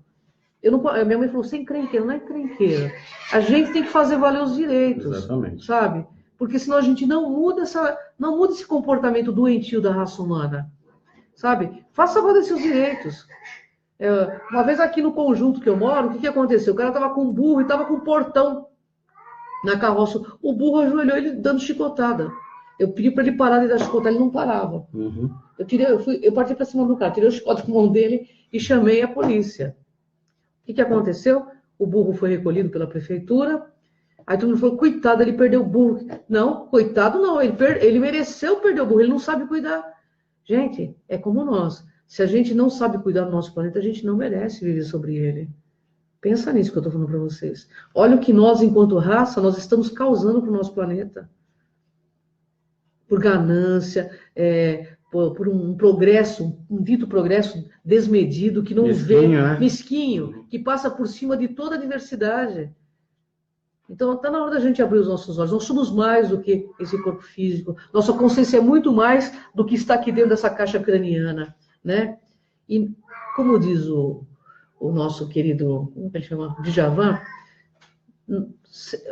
Minha mãe falou, você é encrenqueira, não é encrenqueira. A gente tem que fazer valer os direitos. Exatamente. Sabe? Porque senão a gente não muda esse comportamento doentio da raça humana. Sabe? Faça valer seus direitos. Uma vez aqui no conjunto que eu moro, o que aconteceu? O cara estava com um burro e estava com um portão na carroça. O burro ajoelhou ele dando chicotada. Eu pedi para ele parar de dar chicotada, ele não parava. Uhum. Eu parti para cima do cara, tirei o chicote da mão dele e chamei a polícia. O que aconteceu? O burro foi recolhido pela prefeitura. Aí todo mundo falou, coitado, ele perdeu o burro. Não, coitado não, ele mereceu perder o burro, ele não sabe cuidar. Gente, é como nós. Se a gente não sabe cuidar do nosso planeta, a gente não merece viver sobre ele. Pensa nisso que eu estou falando para vocês. Olha o que nós, enquanto raça, nós estamos causando para o nosso planeta. Por ganância, por um progresso, um dito progresso desmedido, que não vê, mesquinho, que passa por cima de toda a diversidade. Então, está na hora da gente abrir os nossos olhos. Nós somos mais do que esse corpo físico. Nossa consciência é muito mais do que está aqui dentro dessa caixa craniana, né? E, como diz o nosso querido, como ele chama? Djavan,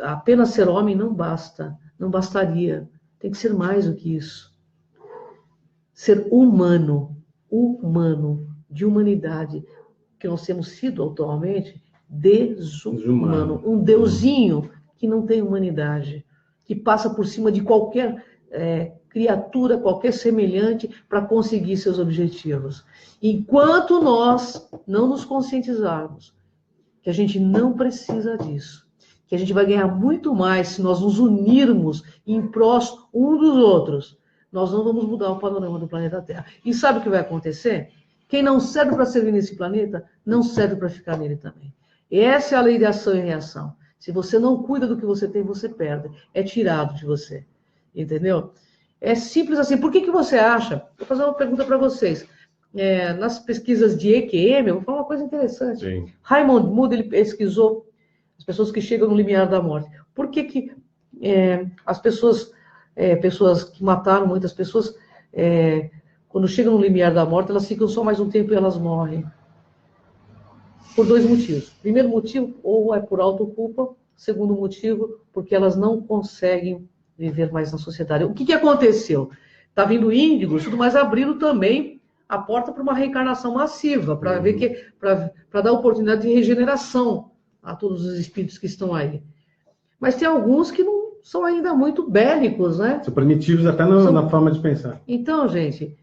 apenas ser homem não basta, não bastaria. Tem que ser mais do que isso. Ser humano, de humanidade, que nós temos sido atualmente, desumano. Um deusinho que não tem humanidade, que passa por cima de qualquer criatura, qualquer semelhante, para conseguir seus objetivos. Enquanto nós não nos conscientizarmos que a gente não precisa disso, que a gente vai ganhar muito mais se nós nos unirmos em prós um dos outros, nós não vamos mudar o panorama do planeta Terra. E sabe o que vai acontecer? Quem não serve para servir nesse planeta, não serve para ficar nele também. Essa é a lei de ação e reação. Se você não cuida do que você tem, você perde. É tirado de você. Entendeu? É simples assim. Por que você acha? Vou fazer uma pergunta para vocês. Nas pesquisas de EQM, eu vou falar uma coisa interessante. Sim. Raymond Moody, ele pesquisou as pessoas que chegam no limiar da morte. Por que as pessoas que mataram muitas pessoas, quando chegam no limiar da morte, elas ficam só mais um tempo e elas morrem? Por dois motivos. Primeiro motivo, ou é por autoculpa. Segundo motivo, porque elas não conseguem viver mais na sociedade. O que aconteceu? Está vindo índigos, tudo mais, abrindo também a porta para uma reencarnação massiva, para ver que, para dar oportunidade de regeneração a todos os espíritos que estão aí. Mas tem alguns que não são ainda muito bélicos, né? São primitivos até na forma de pensar. Então, gente,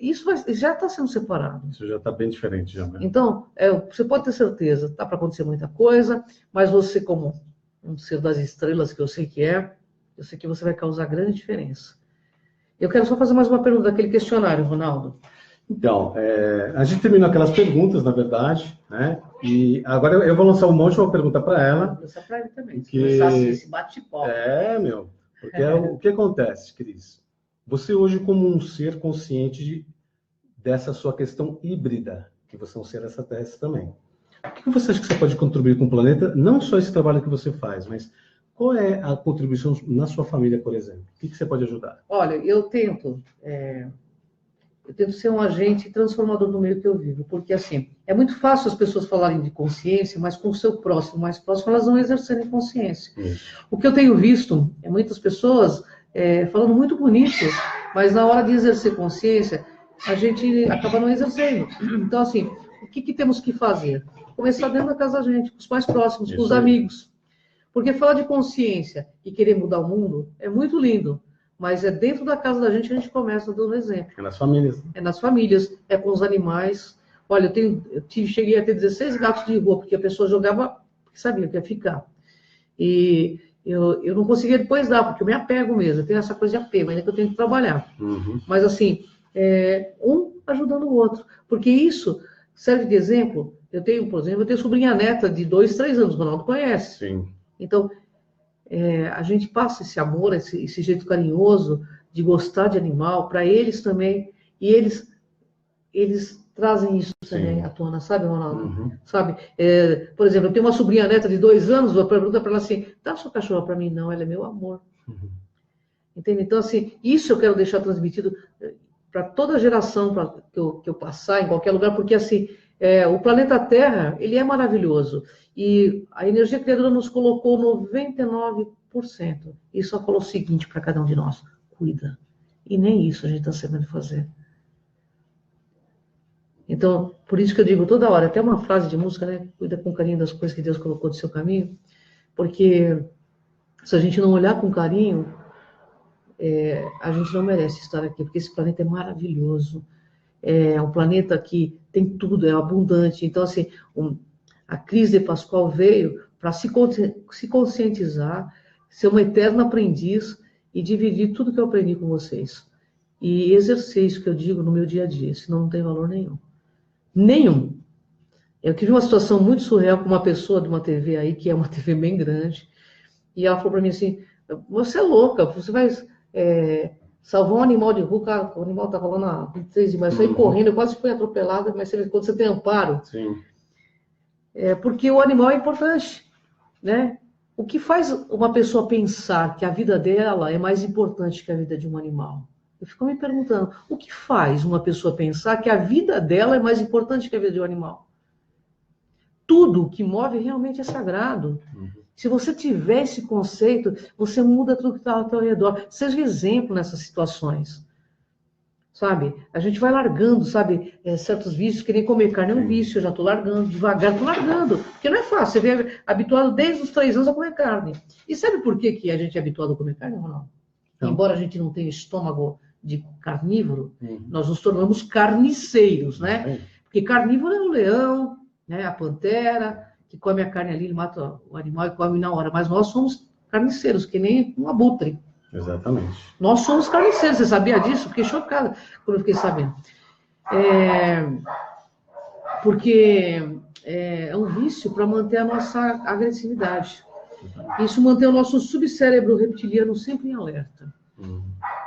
isso já está sendo separado. Isso já está bem diferente. Já, né? Então, você pode ter certeza, está para acontecer muita coisa, mas você, como um ser das estrelas, que eu sei que eu sei que você vai causar grande diferença. Eu quero só fazer mais uma pergunta daquele questionário, Ronaldo. Então, a gente terminou aquelas perguntas, na verdade, né? E agora eu vou lançar uma última pergunta para ela. Vou lançar para ele também, se começar assim, esse bate-papo. Porque o que acontece, Cris? Você hoje, como um ser consciente dessa sua questão híbrida, que você é um ser extraterrestre também, o que você acha que você pode contribuir com o planeta? Não só esse trabalho que você faz, mas qual é a contribuição na sua família, por exemplo? O que você pode ajudar? Olha, eu tento ser um agente transformador no meio que eu vivo, porque assim, é muito fácil as pessoas falarem de consciência, mas com o seu próximo, mais próximo, elas não exercerem consciência. O que eu tenho visto é muitas pessoas falando muito bonito, mas na hora de exercer consciência, a gente acaba não exercendo. Então, assim, o que temos que fazer? Começar dentro da casa da gente, com os mais próximos, com os amigos. Porque falar de consciência e querer mudar o mundo é muito lindo, mas é dentro da casa da gente que a gente começa dando exemplo. É nas famílias. É nas famílias, é com os animais. Olha, cheguei a ter 16 gatos de rua, porque a pessoa jogava, porque sabia que ia ficar. E eu não conseguia depois dar, porque eu me apego mesmo. Eu tenho essa coisa de apego, ainda que eu tenho que trabalhar. Mas assim, um ajudando o outro. Porque isso serve de exemplo. Eu tenho, por exemplo, sobrinha neta de 2, 3 anos, o Ronaldo conhece. Sim. Então, a gente passa esse amor, esse jeito carinhoso de gostar de animal para eles também. E eles trazem isso também à tona, sabe, Ronaldo? Sabe? Por exemplo, eu tenho uma sobrinha neta de 2 anos, vou perguntar para ela assim, dá sua cachorra para mim? Não, ela é meu amor. Entende? Então, assim, isso eu quero deixar transmitido para toda geração que eu passar, em qualquer lugar, porque, assim, o planeta Terra, ele é maravilhoso. E a energia criadora nos colocou 99%. E só falou o seguinte para cada um de nós, cuida. E nem isso a gente está sabendo fazer. Então, por isso que eu digo toda hora, até uma frase de música, né? Cuida com carinho das coisas que Deus colocou do seu caminho, porque se a gente não olhar com carinho, a gente não merece estar aqui, porque esse planeta é maravilhoso, é um planeta que tem tudo, é abundante. Então, assim, a crise de Pascoal veio para se conscientizar, ser uma eterna aprendiz e dividir tudo que eu aprendi com vocês. E exercer isso que eu digo no meu dia a dia, senão não tem valor nenhum. Nenhum. Eu tive uma situação muito surreal com uma pessoa de uma TV aí, que é uma TV bem grande, e ela falou para mim assim, você é louca, você vai salvar um animal de rua, o animal estava lá na 23 de maio, eu saí correndo, eu quase fui atropelada, mas quando você tem amparo, Sim. Porque o animal é importante, né? O que faz uma pessoa pensar que a vida dela é mais importante que a vida de um animal? Eu fico me perguntando, o que faz uma pessoa pensar que a vida dela é mais importante que a vida de um animal? Tudo que move realmente é sagrado. Se você tiver esse conceito, você muda tudo que está ao seu redor. Seja exemplo nessas situações. Sabe? A gente vai largando, sabe? Certos vícios, que nem comer carne é um vício, eu já estou largando, devagar estou largando. Porque não é fácil, você vem habituado desde os 3 anos a comer carne. E sabe por que a gente é habituado a comer carne, Ronaldo? Não. Embora a gente não tenha estômago de carnívoro, nós nos tornamos carniceiros, né? Porque carnívoro é o leão, né? A pantera, que come a carne ali, ele mata o animal e come na hora. Mas nós somos carniceiros, que nem um abutre. Exatamente. Nós somos carniceiros, você sabia disso? Fiquei chocada quando eu fiquei sabendo. Porque é um vício para manter a nossa agressividade. Isso mantém o nosso subcérebro reptiliano sempre em alerta.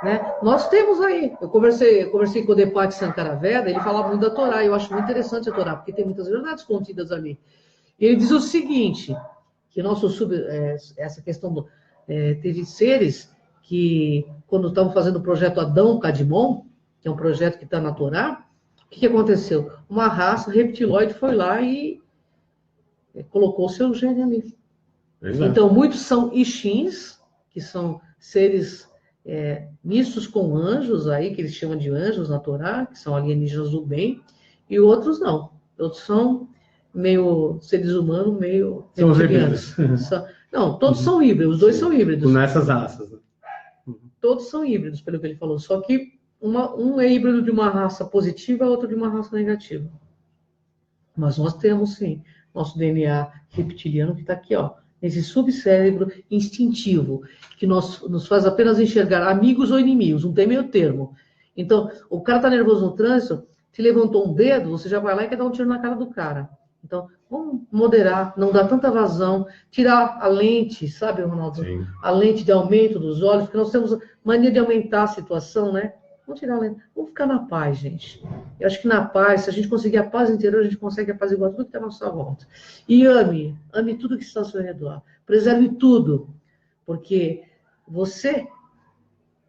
Né? Nós temos aí, eu conversei com o Depati Sankaraveda, ele falava muito da Torá, eu acho muito interessante a Torá, porque tem muitas verdades contidas ali. E ele diz o seguinte, que essa questão teve seres que, quando estavam fazendo o projeto Adão Kadmon, que é um projeto que está na Torá, o que aconteceu? Uma raça reptilóide foi lá e colocou o seu gene ali. Exato. Então, muitos são Ixins, que são seres mistos com anjos, aí, que eles chamam de anjos na Torá, que são alienígenas do bem, e outros não. Outros são meio seres humanos, meio reptilianos. Não, todos são híbridos, os dois são híbridos. Nessas raças. Todos são híbridos, pelo que ele falou. Só que um é híbrido de uma raça positiva, outro de uma raça negativa. Mas nós temos, sim, nosso DNA reptiliano que está aqui, ó, nesse subcérebro instintivo, que nos faz apenas enxergar amigos ou inimigos, não tem meio termo. Então, o cara está nervoso no trânsito, te levantou um dedo, você já vai lá e quer dar um tiro na cara do cara. Então, vamos moderar, não dar tanta vazão, tirar a lente, sabe, Ronaldo? Sim. A lente de aumento dos olhos, porque nós temos mania de aumentar a situação, né? Vamos tirar a lente. Vamos ficar na paz, gente. Eu acho que na paz, se a gente conseguir a paz interior, a gente consegue apaziguar tudo que está à nossa volta. E ame tudo que está ao seu redor. Preserve tudo, porque você,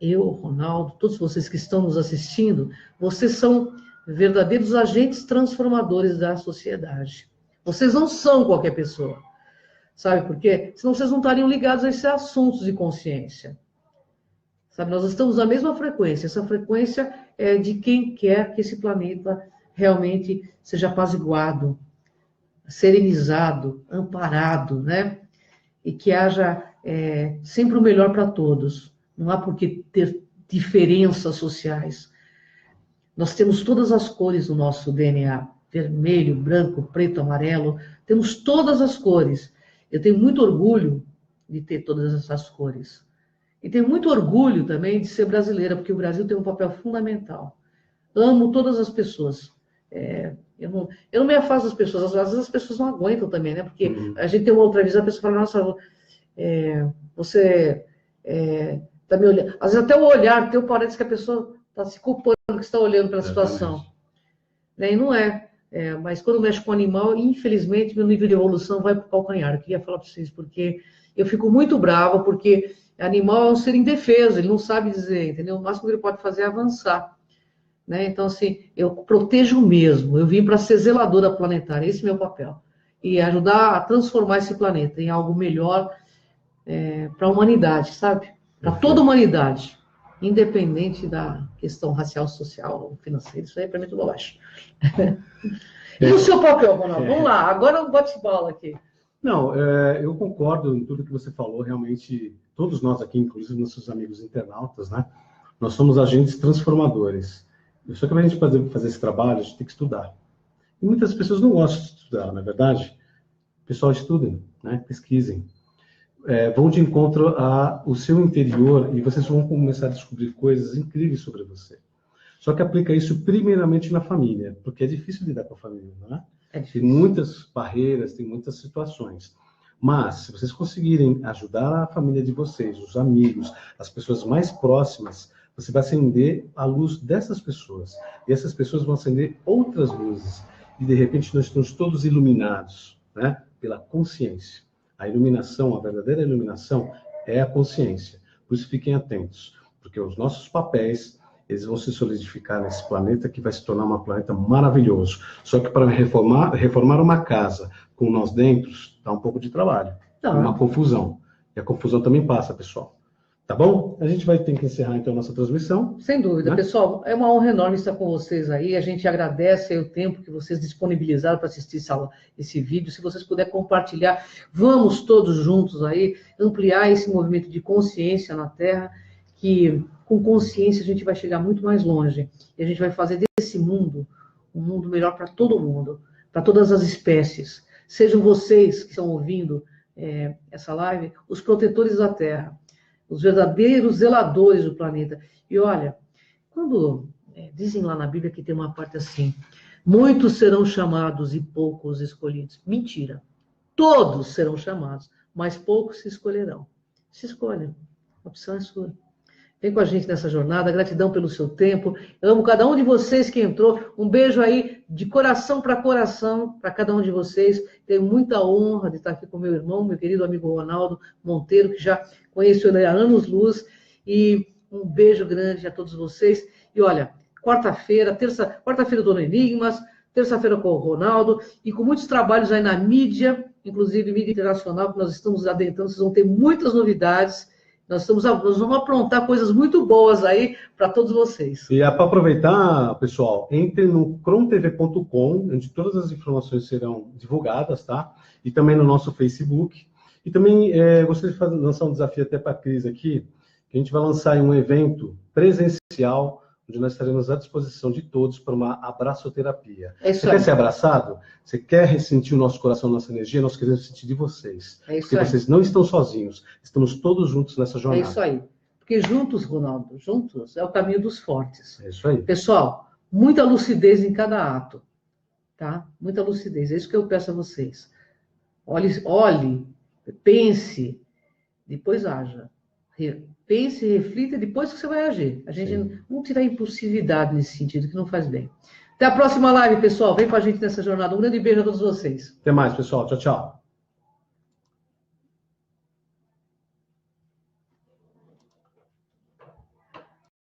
eu, Ronaldo, todos vocês que estão nos assistindo, vocês são verdadeiros agentes transformadores da sociedade. Vocês não são qualquer pessoa. Sabe por quê? Senão vocês não estariam ligados a esses assuntos de consciência. Sabe, nós estamos na mesma frequência. Essa frequência é de quem quer que esse planeta realmente seja apaziguado, serenizado, amparado, né? E que haja sempre o melhor para todos. Não há por que ter diferenças sociais. Nós temos todas as cores no nosso DNA. Vermelho, branco, preto, amarelo. Temos todas as cores. Eu tenho muito orgulho de ter todas essas cores. E tenho muito orgulho também de ser brasileira, porque o Brasil tem um papel fundamental. Amo todas as pessoas. Eu não me afasto das pessoas. Às vezes as pessoas não aguentam também, né? Porque a gente tem uma outra visão, a pessoa fala, nossa, você está me olhando. Às vezes até o olhar teu parece que a pessoa está se culpando que está olhando pela situação. Né? E não é. Mas quando mexe com o animal, infelizmente, meu nível de evolução vai para o calcanhar. Eu queria falar para vocês, porque eu fico muito brava, porque animal é um ser indefeso, ele não sabe dizer, entendeu? O máximo que ele pode fazer é avançar. Né? Então, assim, eu protejo mesmo. Eu vim para ser zeladora planetária, esse é meu papel. E ajudar a transformar esse planeta em algo melhor para a humanidade, sabe? Para toda a humanidade. independente da questão racial, social, financeira. Isso aí, para mim, é tudo bobagem. E o seu papel, Ronaldo? Vamos lá, agora o bate-bola aqui. Não, eu concordo em tudo que você falou. Realmente, todos nós aqui, inclusive nossos amigos internautas, né? Nós somos agentes transformadores. Só que para a gente fazer esse trabalho, a gente tem que estudar. E muitas pessoas não gostam de estudar, não é verdade? Pessoal, estudem, né? Pesquisem. Vão de encontro ao seu interior e vocês vão começar a descobrir coisas incríveis sobre você. Só que aplica isso primeiramente na família, porque é difícil lidar com a família, não é? Tem muitas barreiras, tem muitas situações. Mas, se vocês conseguirem ajudar a família de vocês, os amigos, as pessoas mais próximas, você vai acender a luz dessas pessoas. E essas pessoas vão acender outras luzes. E, de repente, nós estamos todos iluminados, né? Pela consciência. A iluminação, a verdadeira iluminação, é a consciência. Por isso, fiquem atentos. Porque os nossos papéis, eles vão se solidificar nesse planeta que vai se tornar um planeta maravilhoso. Só que para reformar uma casa com nós dentro, dá um pouco de trabalho. Uma confusão. E a confusão também passa, pessoal. Tá bom? A gente vai ter que encerrar, então, a nossa transmissão. Sem dúvida. Né? Pessoal, é uma honra enorme estar com vocês aí. A gente agradece aí o tempo que vocês disponibilizaram para assistir esse vídeo. Se vocês puderem compartilhar, vamos todos juntos aí ampliar esse movimento de consciência na Terra, que com consciência a gente vai chegar muito mais longe. E a gente vai fazer desse mundo um mundo melhor para todo mundo, para todas as espécies. Sejam vocês que estão ouvindo essa live, os protetores da Terra, os verdadeiros zeladores do planeta. E olha, quando dizem lá na Bíblia que tem uma parte assim, muitos serão chamados e poucos escolhidos. Mentira. Todos serão chamados, mas poucos se escolherão. Se escolham. A opção é sua. Vem com a gente nessa jornada, gratidão pelo seu tempo. Eu amo cada um de vocês que entrou. Um beijo aí de coração para cada um de vocês. Tenho muita honra de estar aqui com meu irmão, meu querido amigo Ronaldo Monteiro, que já conheço ele há anos-luz. E um beijo grande a todos vocês. E olha, quarta-feira do Enigmas, terça-feira com o Ronaldo, e com muitos trabalhos aí na mídia, inclusive mídia internacional, que nós estamos adentrando. Vocês vão ter muitas novidades. Nós vamos aprontar coisas muito boas aí para todos vocês. E para aproveitar, pessoal, entre no crontv.com, onde todas as informações serão divulgadas, tá? E também no nosso Facebook. E também gostaria de lançar um desafio até para a Cris aqui, que a gente vai lançar um evento presencial, onde nós estaremos à disposição de todos para uma abraçoterapia. Você quer ser abraçado? Você quer sentir o nosso coração, a nossa energia? Nós queremos sentir de vocês. Porque vocês não estão sozinhos. Estamos todos juntos nessa jornada. É isso aí. Porque juntos, Ronaldo, juntos é o caminho dos fortes. É isso aí. Pessoal, muita lucidez em cada ato. Tá? Muita lucidez. É isso que eu peço a vocês. Olhe, pense, depois haja. Pense, reflita, depois que você vai agir. A gente não tiver impulsividade nesse sentido, que não faz bem. Até a próxima live, pessoal. Vem com a gente nessa jornada. Um grande beijo a todos vocês. Até mais, pessoal. Tchau, tchau.